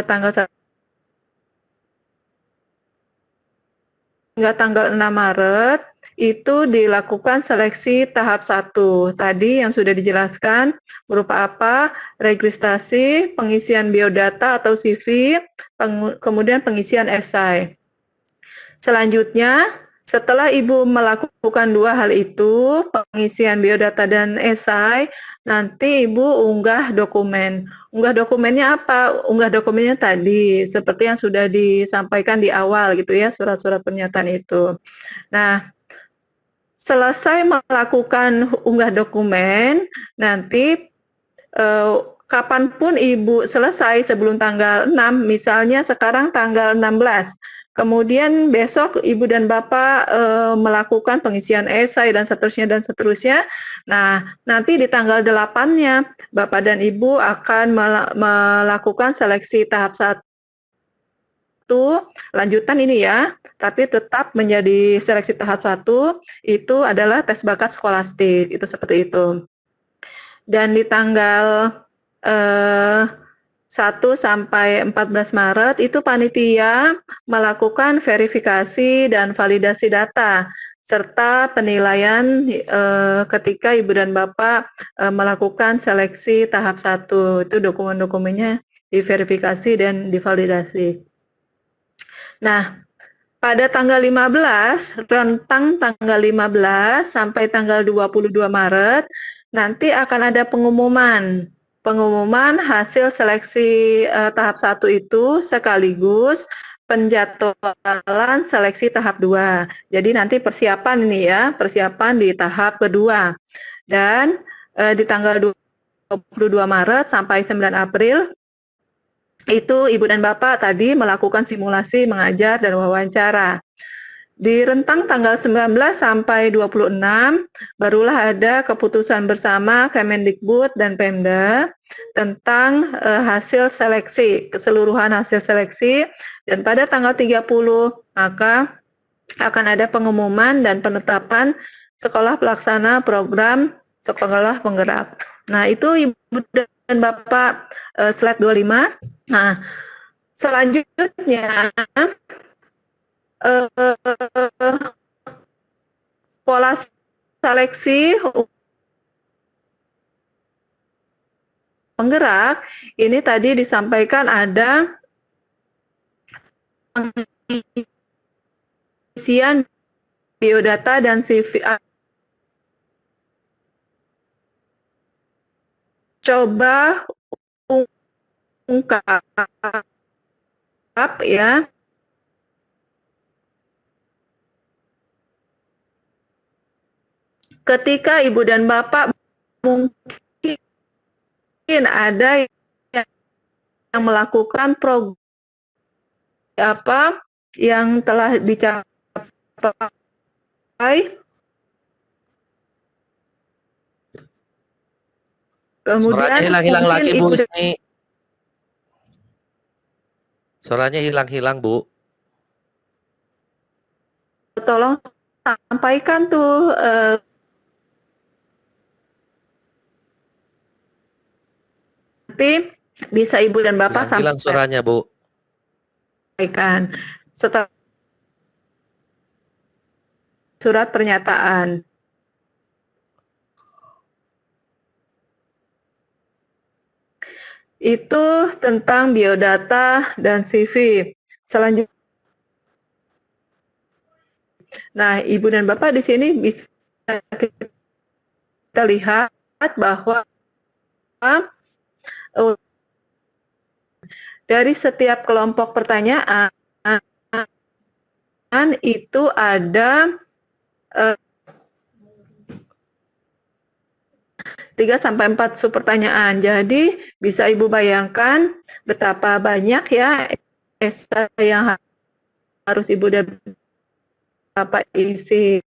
tanggal 6 Maret itu dilakukan seleksi tahap 1. Tadi yang sudah dijelaskan berupa apa? Registrasi, pengisian biodata atau CV, kemudian pengisian esai. Selanjutnya, setelah Ibu melakukan 2 hal itu, pengisian biodata dan esai, nanti Ibu unggah dokumen. Unggah dokumennya apa? Unggah dokumennya tadi, seperti yang sudah disampaikan di awal gitu ya, surat-surat pernyataan itu. Nah, selesai melakukan unggah dokumen, nanti kapanpun Ibu selesai sebelum tanggal 6, misalnya sekarang tanggal 16, kemudian besok Ibu dan Bapak melakukan pengisian esai dan seterusnya. Nah, nanti di tanggal 8-nya Bapak dan Ibu akan melakukan seleksi tahap 1 lanjutan ini ya, tapi tetap menjadi seleksi tahap 1 itu adalah tes bakat skolastik, itu seperti itu. Dan di tanggal 1 sampai 14 Maret itu panitia melakukan verifikasi dan validasi data serta penilaian ketika Ibu dan Bapak melakukan seleksi tahap 1. Itu dokumen-dokumennya diverifikasi dan divalidasi. Nah, pada tanggal 15, rentang tanggal 15 sampai tanggal 22 Maret, nanti akan ada pengumuman hasil seleksi tahap 1 itu sekaligus penjadwalan seleksi tahap 2. Jadi nanti persiapan ini ya, persiapan di tahap kedua. Dan di tanggal 22 Maret sampai 9 April itu Ibu dan Bapak tadi melakukan simulasi mengajar dan wawancara. Di rentang tanggal 19 sampai 26 barulah ada keputusan bersama Kemendikbud dan Pemda tentang hasil seleksi, keseluruhan hasil seleksi, dan pada tanggal 30 maka akan ada pengumuman dan penetapan sekolah pelaksana program sekolah penggerak. Nah, itu Ibu dan Bapak slide 25. Nah, selanjutnya pola seleksi penggerak ini tadi disampaikan ada pengisian biodata dan CV. Coba ungkap ya. Ketika Ibu dan Bapak mungkin ada yang melakukan program apa yang telah dicapai, kemudian Suaranya hilang-hilang mungkin lagi, Bu Ibu Isni. Suaranya hilang-hilang, Bu. tolong sampaikan tuh nanti bisa Ibu dan Bapak Hilang suaranya, Bu. sampaikan setelah surat pernyataan. Itu tentang biodata dan CV. Selanjutnya, nah Ibu dan Bapak di sini bisa kita lihat bahwa dari setiap kelompok pertanyaan itu ada 3-4 subpertanyaan. Jadi bisa Ibu bayangkan betapa banyak ya esai yang harus Ibu dan Bapak isi.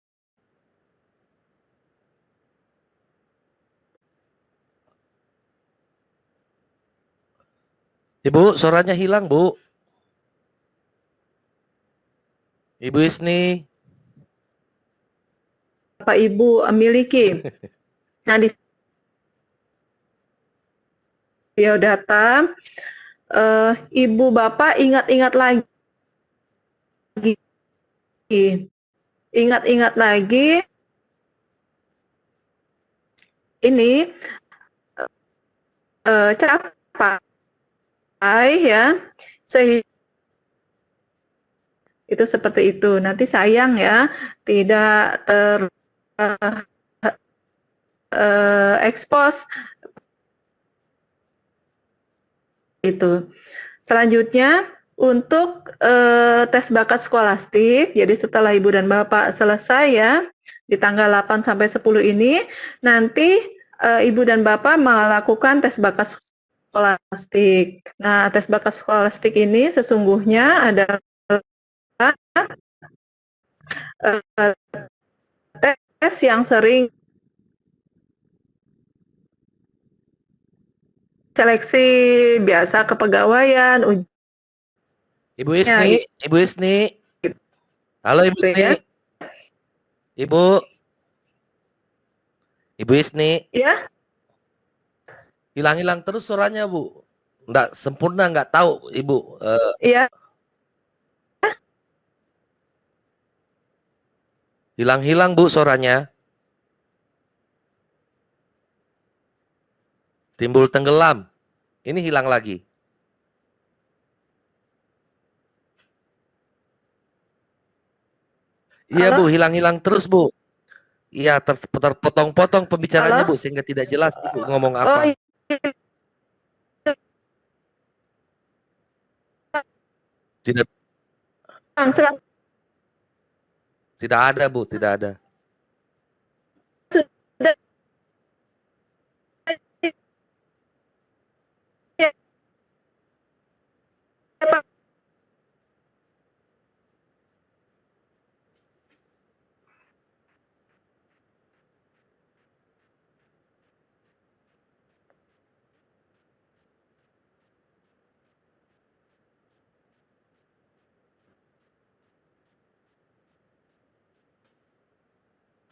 Ibu, suaranya hilang, Bu. Ibu Isni. Bapak Ibu miliki. Nah, di biodata, Ibu Bapak ingat-ingat lagi. Ingat-ingat lagi. Ini capai ya. Sehingga itu seperti itu. Nanti sayang ya, tidak ekspos itu. Selanjutnya untuk tes bakat skolastik, jadi setelah Ibu dan Bapak selesai ya di tanggal 8 sampai 10 ini, nanti Ibu dan Bapak melakukan tes bakat skolastik. Nah, tes bakat skolastik ini sesungguhnya adalah tes yang sering seleksi biasa kepegawaian. Ibu Isni, Ibu Isni. Halo Ibu Isni. Ibu. Ibu Isni. Ya. Hilang-hilang terus suaranya, Bu. Enggak sempurna, enggak tahu, Ibu. Iya. Hilang-hilang, Bu, suaranya. Timbul tenggelam. Ini hilang lagi. Iya Halo? Bu, hilang-hilang terus Bu. Iya, terpotong-potong pembicaranya Halo? Bu, sehingga tidak jelas Ibu ngomong Oh, apa. Tidak, sekarang tidak ada Bu, tidak ada. sudah. Ya, Pak.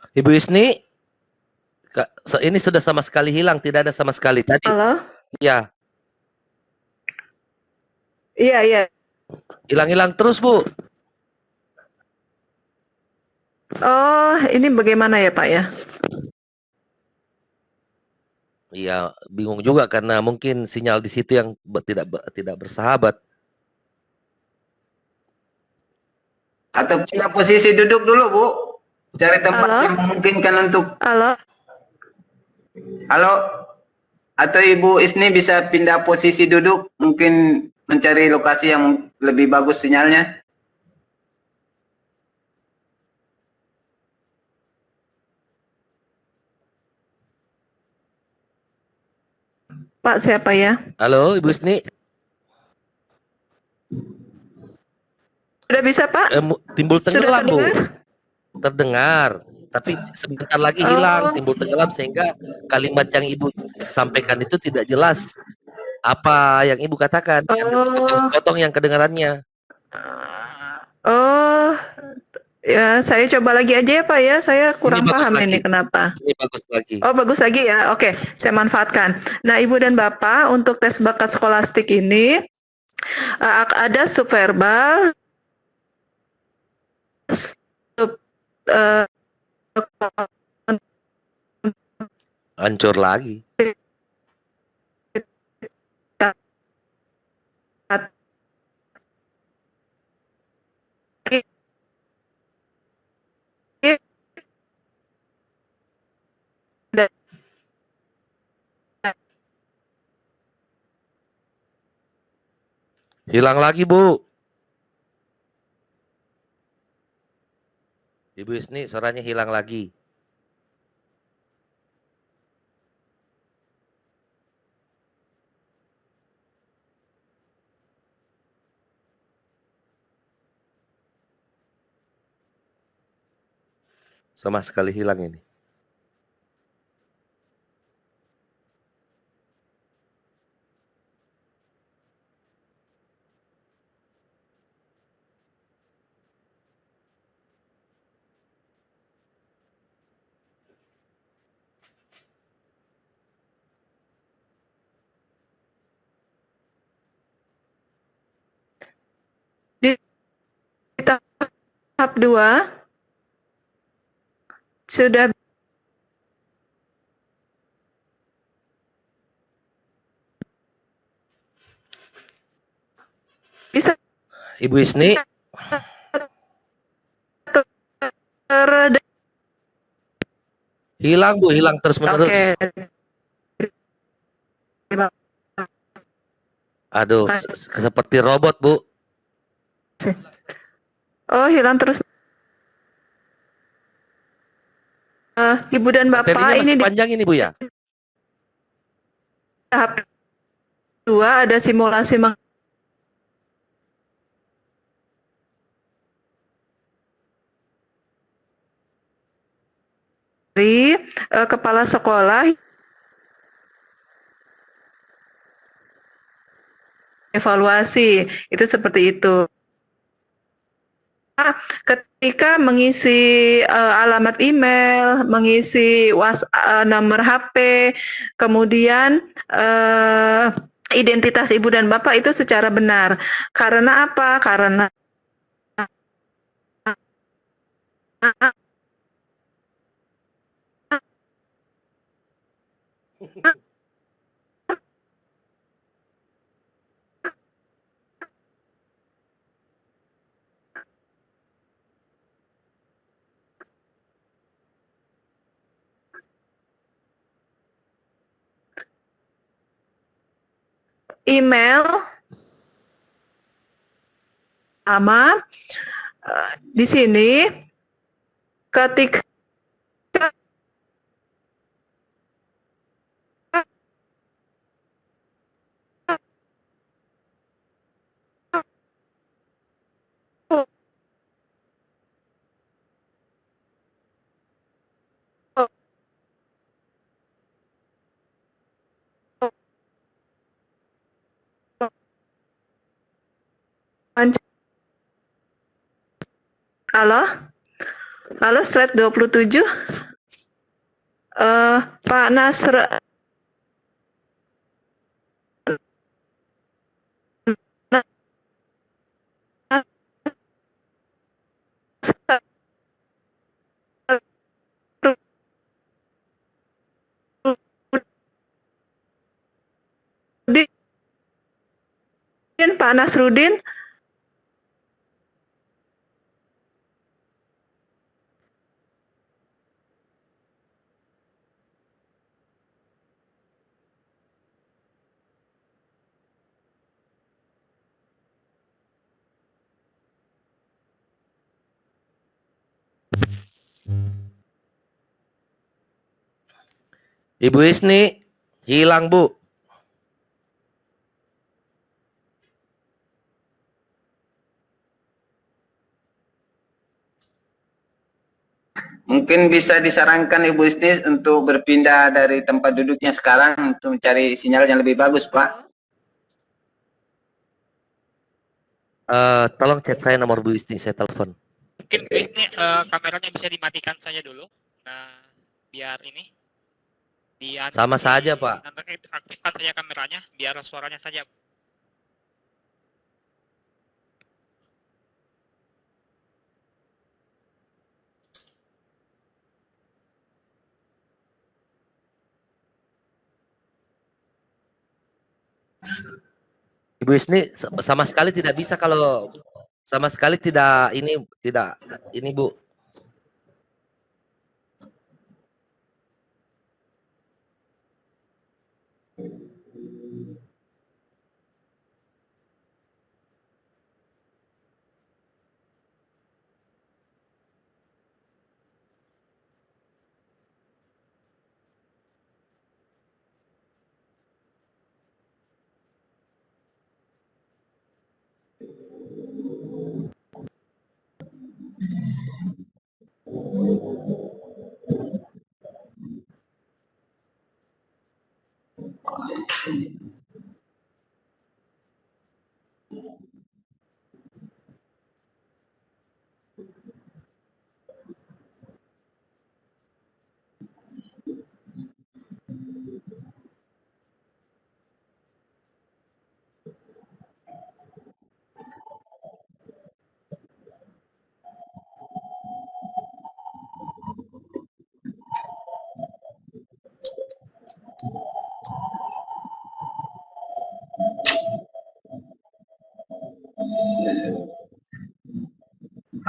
Ibu Isni, ini sudah sama sekali hilang, tidak ada sama sekali tadi. Halo? Iya, Iya, iya. hilang-hilang terus Bu. Oh, ini bagaimana ya Pak ya? Iya, bingung juga karena mungkin sinyal di situ yang tidak bersahabat. Atau pindah posisi duduk dulu, Bu. Cari tempat Halo? yang memungkinkan untuk Halo? halo. Atau Ibu Isni bisa pindah posisi duduk, mungkin mencari lokasi yang lebih bagus sinyalnya. Pak siapa ya? Halo, Ibu Isni. Sudah bisa Pak? Timbul tenggelam Bu. terdengar? Terdengar, tapi sebentar lagi Oh. hilang, timbul tenggelam sehingga kalimat yang Ibu sampaikan itu tidak jelas. Apa yang Ibu katakan? Potong-potong yang kedengarannya. Oh, ya saya coba lagi aja ya Pak ya. Saya kurang bagus paham lagi. ini kenapa. Ini bagus lagi. Oh bagus lagi ya. Oke, saya manfaatkan. Nah Ibu dan Bapak untuk tes bakat skolastik ini ada subverbal, Hancur lagi. Hilang lagi Bu. Ibu Isni suaranya hilang lagi. Sama sekali hilang ini. di tahap 2 sudah bisa Ibu Isni, hilang Bu, hilang terus-menerus. Oke. Aduh, seperti robot Bu. Oh, hilang terus. Ibu dan Bapak Materinya ini masih di panjang ini Bu ya? tahap 2 ada simulasi dari kepala sekolah evaluasi itu seperti itu. Ketika mengisi alamat email, mengisi nomor HP, kemudian identitas ibu dan bapak itu secara benar. Karena apa? Karena email sama di sini ketika halo, halo slide 27. Pak Nasr Pak Nasrudin. Ibu Isni hilang, Bu. Mungkin bisa disarankan Ibu Isni untuk berpindah dari tempat duduknya sekarang untuk mencari sinyal yang lebih bagus, Pak. Tolong chat saya nomor Bu Isni, saya telepon. Mungkin Bu Isni kameranya bisa dimatikan saja dulu. Nah, biar ini. Sama saja, Pak. Aktifkan saja kameranya, biar suaranya saja. Ibu Isni sama sekali tidak bisa kalau sama sekali tidak ini Bu.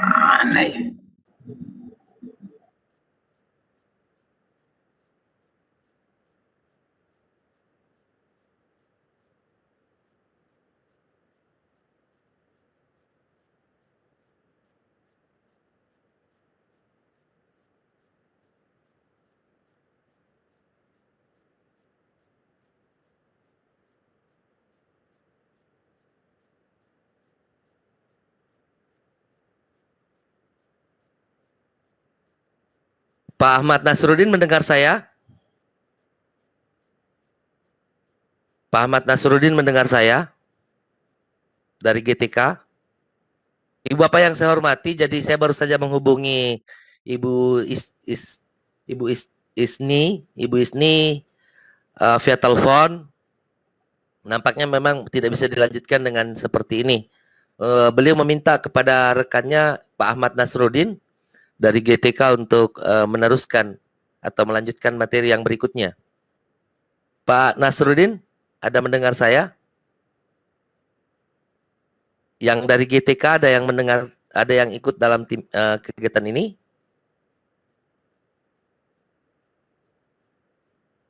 Mana ya? Pak Ahmad Nasrudin mendengar saya? Pak Ahmad Nasrudin mendengar saya? Dari GTK? Ibu Bapak yang saya hormati, jadi saya baru saja menghubungi Ibu Isni via telepon. Nampaknya memang tidak bisa dilanjutkan dengan seperti ini. Beliau meminta kepada rekannya Pak Ahmad Nasrudin dari GTK untuk meneruskan atau melanjutkan materi yang berikutnya. Pak Nasrudin, ada mendengar saya? Yang dari GTK ada yang mendengar, ada yang ikut dalam tim kegiatan ini?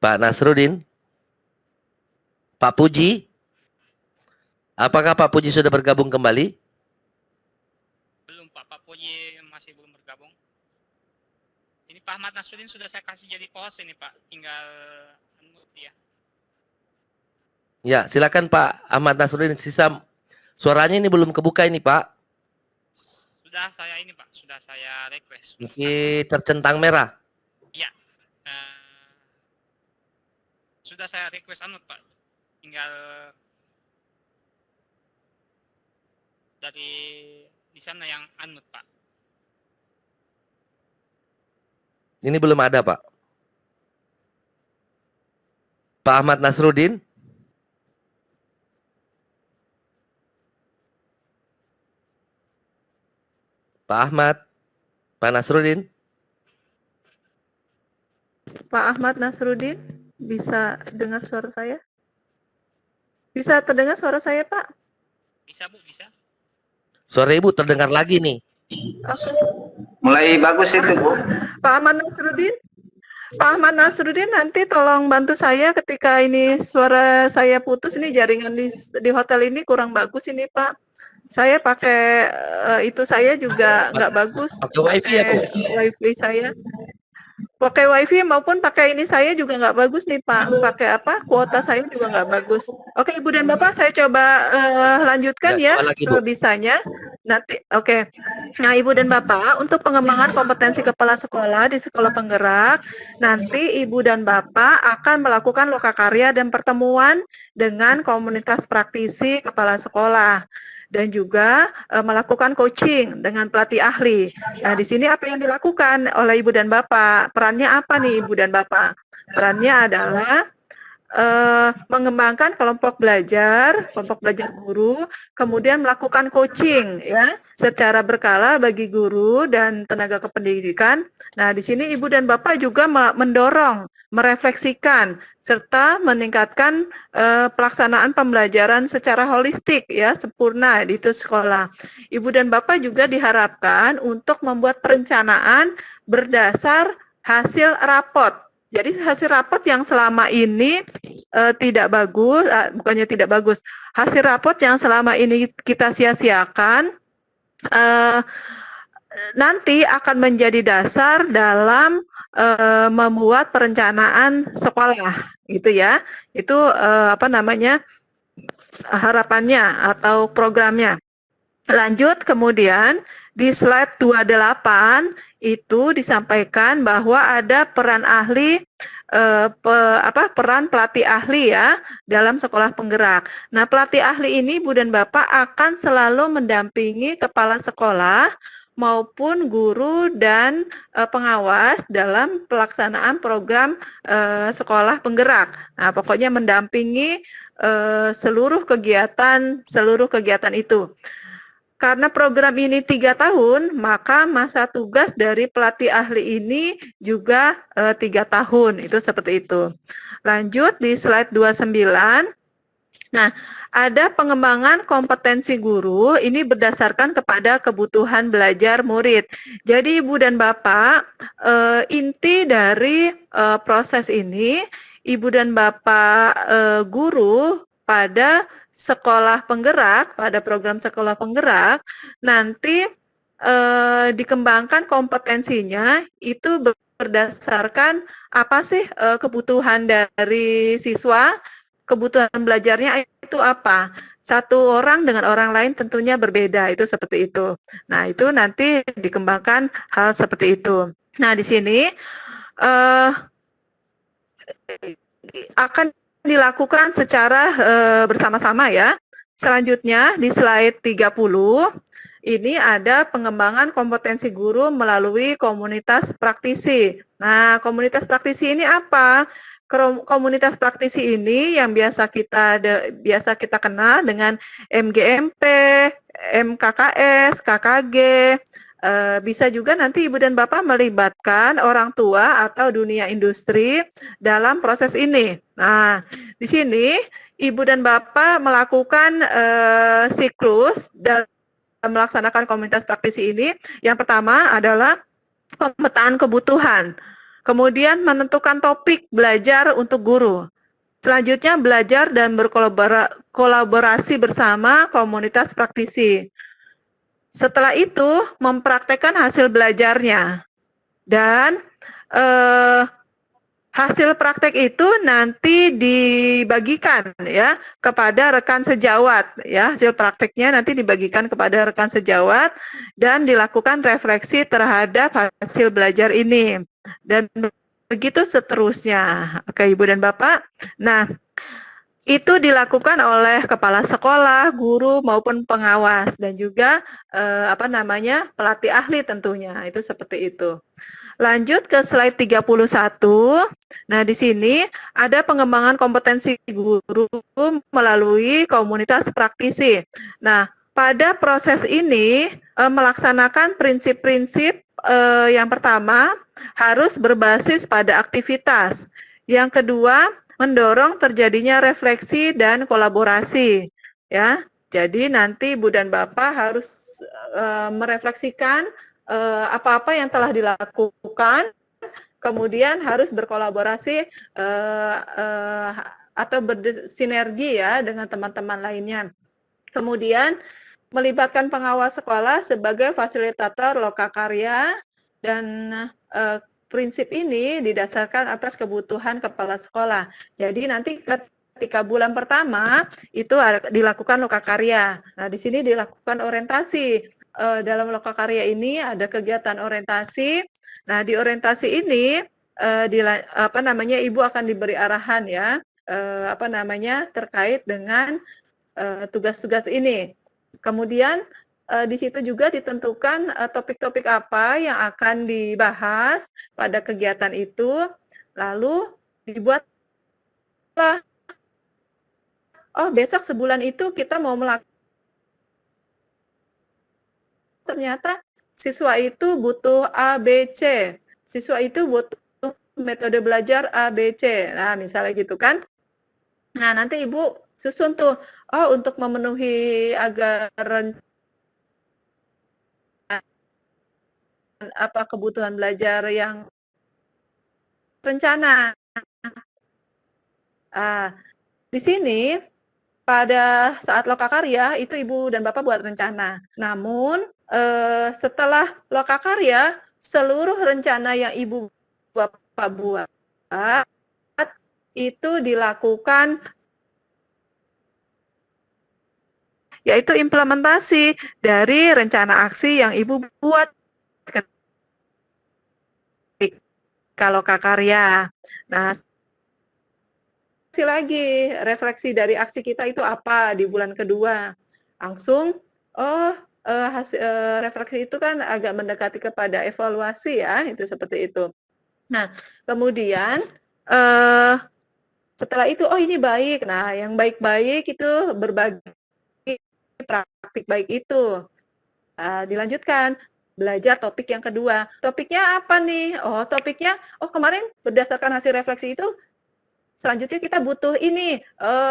Pak Nasrudin? Pak Puji? Apakah Pak Puji sudah bergabung kembali? Belum Pak, Pak Puji masih belum bergabung. Ini Pak Ahmad Nasruddin sudah saya kasih jadi host ini Pak, tinggal unmute dia. Ya, silakan Pak Ahmad Nasruddin. Sisa suaranya ini belum kebuka ini Pak. Sudah saya ini Pak, sudah saya request. Masih tercentang merah. Iya. Sudah saya request unmute Pak. Tinggal dari di sana yang unmute Pak. Ini belum ada Pak. Pak Ahmad Nasruddin. Pak Ahmad. Pak Nasruddin. Pak Ahmad Nasruddin, bisa dengar suara saya? Bisa terdengar suara saya, Pak? Bisa Bu, bisa. Suara Ibu terdengar lagi nih. Oke. Mulai bagus itu, Bu. Pak Ahmad Nasruddin, Pak Ahmad Nasruddin, nanti tolong bantu saya ketika ini suara saya putus. Ini jaringan di hotel ini kurang bagus ini Pak. Saya pakai itu saya juga nggak bagus. Pakai wifi ya Bu? Wifi saya. Pakai wifi maupun pakai ini saya juga nggak bagus nih Pak. Pakai apa? Kuota saya juga nggak bagus. Oke Ibu dan Bapak, saya coba lanjutkan ya coba lagi, Bu. sebisanya. Nanti, oke. Nah Ibu dan Bapak, untuk pengembangan kompetensi kepala sekolah di sekolah penggerak, nanti Ibu dan Bapak akan melakukan lokakarya dan pertemuan dengan komunitas praktisi kepala sekolah. Dan juga melakukan coaching dengan pelatih ahli. Nah, di sini apa yang dilakukan oleh Ibu dan Bapak? Perannya apa nih Ibu dan Bapak? Perannya adalah mengembangkan kelompok belajar guru, kemudian melakukan coaching ya secara berkala bagi guru dan tenaga kependidikan. Nah, di sini Ibu dan Bapak juga mendorong, merefleksikan serta meningkatkan pelaksanaan pembelajaran secara holistik ya, sempurna di itu sekolah. Ibu dan Bapak juga diharapkan untuk membuat perencanaan berdasar hasil rapot. Jadi hasil rapot yang selama ini tidak bagus, bukannya tidak bagus, hasil rapot yang selama ini kita sia-siakan nanti akan menjadi dasar dalam membuat perencanaan sekolah, gitu ya. Itu harapannya atau programnya. Lanjut kemudian di slide 28 itu disampaikan bahwa ada peran ahli peran pelatih ahli ya dalam sekolah penggerak. Nah, pelatih ahli ini Bu dan Bapak akan selalu mendampingi kepala sekolah maupun guru dan pengawas dalam pelaksanaan program sekolah penggerak. Nah, pokoknya mendampingi seluruh kegiatan itu. Karena program ini 3 tahun, maka masa tugas dari pelatih ahli ini juga 3 tahun. Itu seperti itu. Lanjut di slide 29. Nah, ada pengembangan kompetensi guru, ini berdasarkan kepada kebutuhan belajar murid. Jadi Ibu dan Bapak, inti dari proses ini, Ibu dan Bapak guru pada sekolah penggerak, pada program sekolah penggerak, nanti dikembangkan kompetensinya itu berdasarkan apa sih kebutuhan dari siswa, kebutuhan belajarnya itu apa. Satu orang dengan orang lain tentunya berbeda, itu seperti itu. Nah, itu nanti dikembangkan hal seperti itu. Nah, di sini akan dilakukan secara bersama-sama ya. Selanjutnya di slide 30 ini ada pengembangan kompetensi guru melalui komunitas praktisi. Nah, komunitas praktisi ini apa? Komunitas praktisi ini yang biasa kita kenal dengan MGMP, MKKS, KKG. Bisa juga nanti Ibu dan Bapak melibatkan orang tua atau dunia industri dalam proses ini. Nah, di sini Ibu dan Bapak melakukan siklus dalam melaksanakan komunitas praktisi ini. Yang pertama adalah pemetaan kebutuhan, kemudian menentukan topik belajar untuk guru. Selanjutnya belajar dan berkolaborasi bersama komunitas praktisi. Setelah itu mempraktekkan hasil belajarnya dan hasil praktek itu nanti dibagikan ya kepada rekan sejawat ya. Hasil prakteknya nanti dibagikan kepada rekan sejawat dan dilakukan refleksi terhadap hasil belajar ini dan begitu seterusnya. Oke, Ibu dan Bapak. Nah, itu dilakukan oleh kepala sekolah, guru maupun pengawas dan juga pelatih ahli tentunya. Itu seperti itu. Lanjut ke slide 31. Nah, di sini ada pengembangan kompetensi guru melalui komunitas praktisi. Nah, pada proses ini melaksanakan prinsip-prinsip yang pertama harus berbasis pada aktivitas. Yang kedua, mendorong terjadinya refleksi dan kolaborasi. Ya, jadi nanti Ibu dan Bapak harus merefleksikan apa-apa yang telah dilakukan, kemudian harus berkolaborasi atau bersinergi ya dengan teman-teman lainnya. Kemudian melibatkan pengawas sekolah sebagai fasilitator lokakarya dan prinsip ini didasarkan atas kebutuhan kepala sekolah. Jadi nanti ketika bulan pertama itu dilakukan lokakarya. Nah, di sini dilakukan orientasi. Dalam lokakarya ini ada kegiatan orientasi. Nah, di orientasi ini Ibu akan diberi arahan ya, terkait dengan tugas-tugas ini. Kemudian di situ juga ditentukan topik-topik apa yang akan dibahas pada kegiatan itu, lalu dibuatlah. Oh, besok sebulan itu kita mau melakukan. Ternyata siswa itu butuh ABC, siswa itu butuh metode belajar ABC. Nah, misalnya gitu kan. Nah, nanti Ibu susun tuh, untuk memenuhi agar kebutuhan belajar yang rencana. Di sini pada saat lokakarya itu Ibu dan Bapak buat rencana. Namun setelah lokakarya, seluruh rencana yang Ibu Bapak buat itu dilakukan yaitu implementasi dari rencana aksi yang Ibu buat ketika lokakarya. Nah, lagi refleksi dari aksi kita itu apa di bulan kedua. Langsung refleksi itu kan agak mendekati kepada evaluasi ya, itu seperti itu. Nah, kemudian setelah itu ini baik. Nah, yang baik-baik itu berbagi praktik baik itu. Dilanjutkan belajar topik yang kedua. Topiknya apa nih? Topiknya kemarin berdasarkan hasil refleksi itu selanjutnya kita butuh ini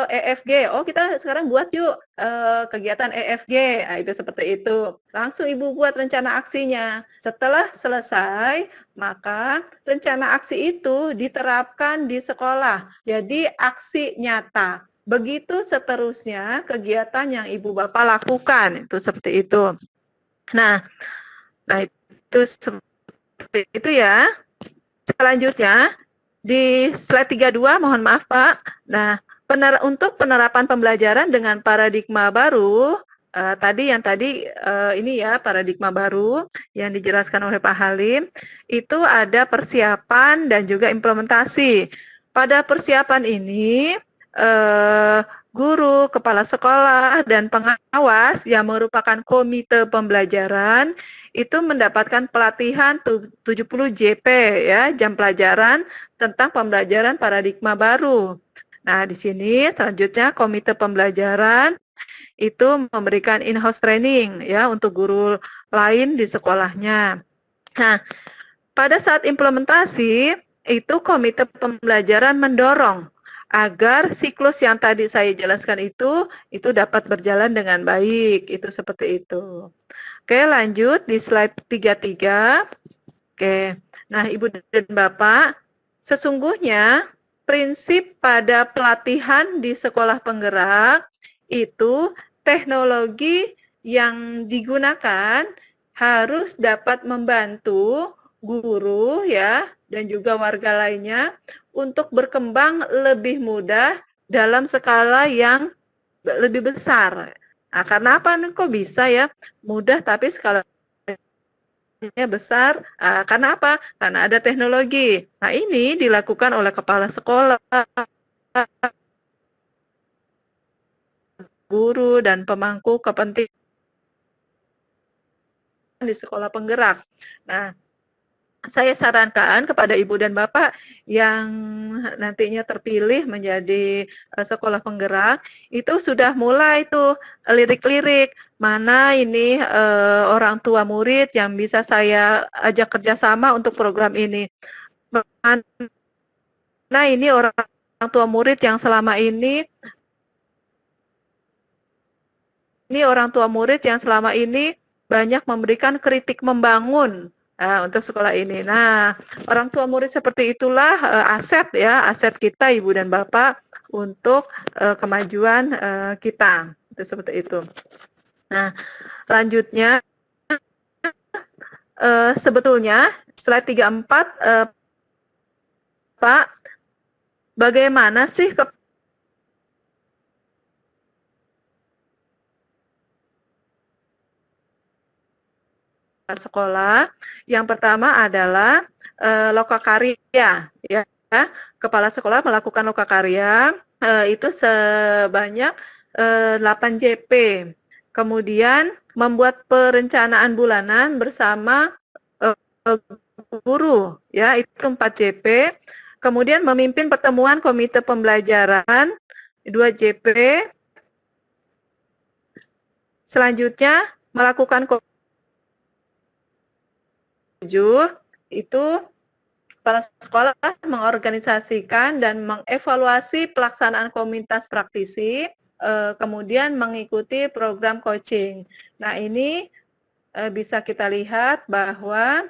EFG. Kita sekarang buat yuk kegiatan EFG. Nah, itu seperti itu. Langsung Ibu buat rencana aksinya. Setelah selesai, maka rencana aksi itu diterapkan di sekolah. Jadi aksi nyata. Begitu seterusnya kegiatan yang Ibu Bapak lakukan. Itu seperti itu. Nah itu seperti itu ya. Selanjutnya di slide 32, mohon maaf Pak. Nah, untuk penerapan pembelajaran dengan paradigma baru, ini ya paradigma baru yang dijelaskan oleh Pak Halim, itu ada persiapan dan juga implementasi. Pada persiapan ini, guru, kepala sekolah, dan pengawas yang merupakan komite pembelajaran itu mendapatkan pelatihan 70 JP ya, jam pelajaran tentang pembelajaran paradigma baru. Nah, di sini selanjutnya komite pembelajaran itu memberikan in-house training ya untuk guru lain di sekolahnya. Nah, pada saat implementasi itu komite pembelajaran mendorong agar siklus yang tadi saya jelaskan itu dapat berjalan dengan baik. Itu seperti itu. Oke, lanjut di slide 33. Oke, nah Ibu dan Bapak, sesungguhnya prinsip pada pelatihan di sekolah penggerak itu teknologi yang digunakan harus dapat membantu guru ya dan juga warga lainnya untuk berkembang lebih mudah dalam skala yang lebih besar. Nah, karena apa? Kok bisa ya mudah tapi skalanya besar? Karena apa? Karena ada teknologi. Nah, ini dilakukan oleh kepala sekolah, guru, dan pemangku kepentingan di sekolah penggerak. Nah, saya sarankan kepada Ibu dan Bapak yang nantinya terpilih menjadi sekolah penggerak, itu sudah mulai tuh lirik-lirik, mana ini orang tua murid yang bisa saya ajak kerjasama untuk program ini. Mana ini orang tua murid yang selama ini banyak memberikan kritik membangun untuk sekolah ini. Nah, orang tua murid seperti itulah aset ya, aset kita Ibu dan Bapak untuk kemajuan kita. Itu seperti itu. Nah, lanjutnya sebetulnya slide 34 Pak, bagaimana sih sekolah? Yang pertama adalah lokakarya ya. Kepala sekolah melakukan lokakarya itu sebanyak 8 JP. Kemudian membuat perencanaan bulanan bersama guru ya, itu 4 JP. Kemudian memimpin pertemuan komite pembelajaran 2 JP. Selanjutnya melakukan itu kepala sekolah mengorganisasikan dan mengevaluasi pelaksanaan komunitas praktisi, kemudian mengikuti program coaching. Nah, ini bisa kita lihat bahwa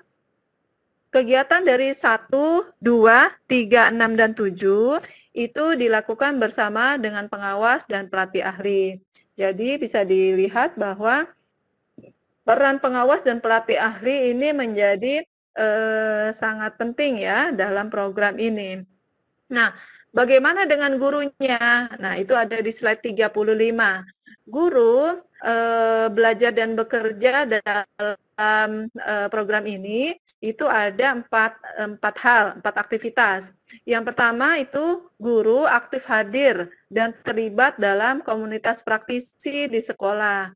kegiatan dari 1, 2, 3, 6, dan 7 itu dilakukan bersama dengan pengawas dan pelatih ahli. Jadi bisa dilihat bahwa peran pengawas dan pelatih ahli ini menjadi sangat penting ya dalam program ini. Nah, bagaimana dengan gurunya? Nah, itu ada di slide 35. Guru belajar dan bekerja dalam program ini itu ada empat aktivitas. Yang pertama itu guru aktif hadir dan terlibat dalam komunitas praktisi di sekolah.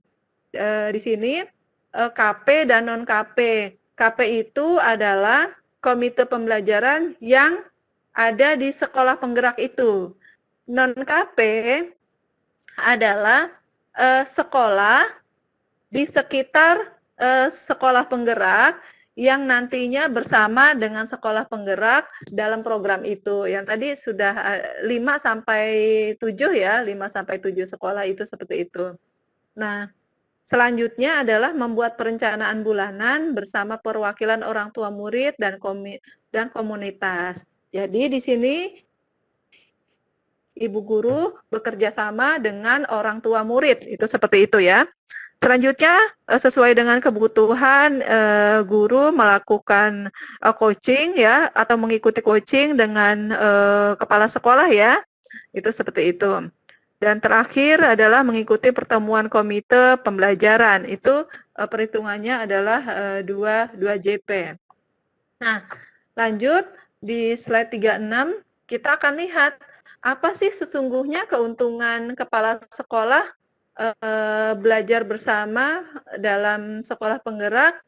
Di sini KP dan non-KP. KP itu adalah komite pembelajaran yang ada di sekolah penggerak itu. Non-KP adalah sekolah di sekitar sekolah penggerak yang nantinya bersama dengan sekolah penggerak dalam program itu. Yang tadi sudah 5 sampai 7 ya, 5 sampai 7 sekolah itu seperti itu. Nah, selanjutnya adalah membuat perencanaan bulanan bersama perwakilan orang tua murid dan komunitas. Jadi di sini Ibu guru bekerja sama dengan orang tua murid, itu seperti itu ya. Selanjutnya sesuai dengan kebutuhan guru melakukan coaching ya atau mengikuti coaching dengan kepala sekolah ya, itu seperti itu. Dan terakhir adalah mengikuti pertemuan komite pembelajaran, itu perhitungannya adalah 2 JP. Nah, lanjut di slide 36 kita akan lihat apa sih sesungguhnya keuntungan kepala sekolah belajar bersama dalam sekolah penggerak.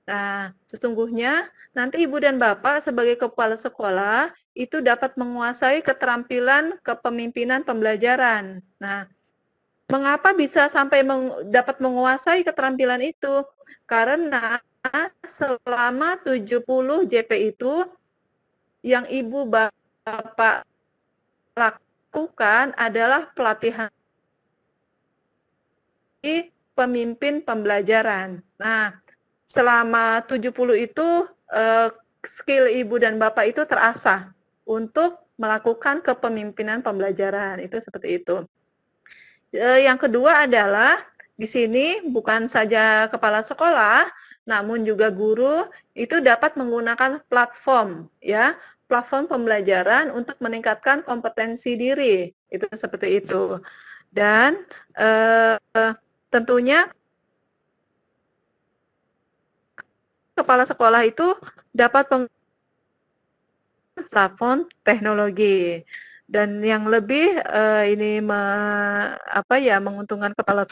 Nah, sesungguhnya nanti Ibu dan Bapak sebagai kepala sekolah itu dapat menguasai keterampilan kepemimpinan pembelajaran. Nah, mengapa bisa sampai dapat menguasai keterampilan itu? Karena selama 70 JP itu yang Ibu Bapak lakukan adalah pelatihan pemimpin pembelajaran. Nah, selama 70 itu skill Ibu dan Bapak itu terasah untuk melakukan kepemimpinan pembelajaran. Itu seperti itu. Yang kedua adalah di sini bukan saja kepala sekolah, namun juga guru itu dapat menggunakan platform, ya, platform pembelajaran untuk meningkatkan kompetensi diri. Itu seperti itu. Dan tentunya kepala sekolah itu dapat platform teknologi. Dan yang lebih ini menguntungkan kepala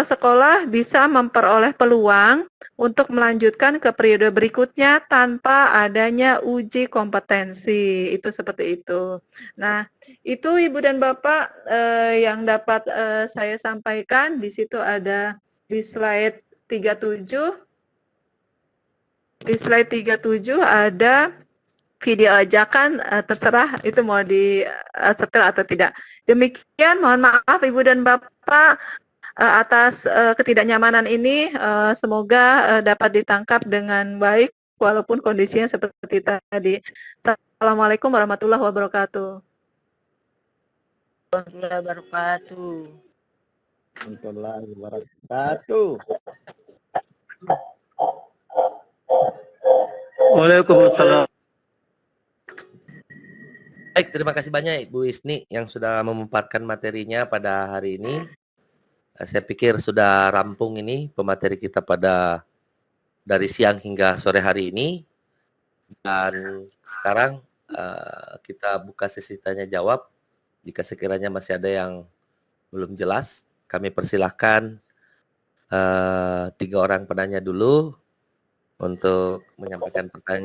sekolah bisa memperoleh peluang untuk melanjutkan ke periode berikutnya tanpa adanya uji kompetensi. Itu seperti itu. Nah, itu Ibu dan Bapak yang dapat saya sampaikan. Di situ ada di slide 37. Di slide 37 ada video ajakan, terserah itu mau di setel atau tidak. Demikian, mohon maaf Ibu dan Bapak atas ketidaknyamanan ini. Semoga dapat ditangkap dengan baik walaupun kondisinya seperti tadi. Assalamualaikum warahmatullahi wabarakatuh. Warahmatullahi wabarakatuh. Warahmatullahi wabarakatuh. Waalaikumsalam. Baik, terima kasih banyak Ibu Isni yang sudah memaparkan materinya pada hari ini. Saya pikir sudah rampung ini pemateri kita pada dari siang hingga sore hari ini. Dan sekarang kita buka sesi tanya jawab. Jika sekiranya masih ada yang belum jelas, kami persilahkan 3 orang penanya dulu untuk menyampaikan pertanyaan.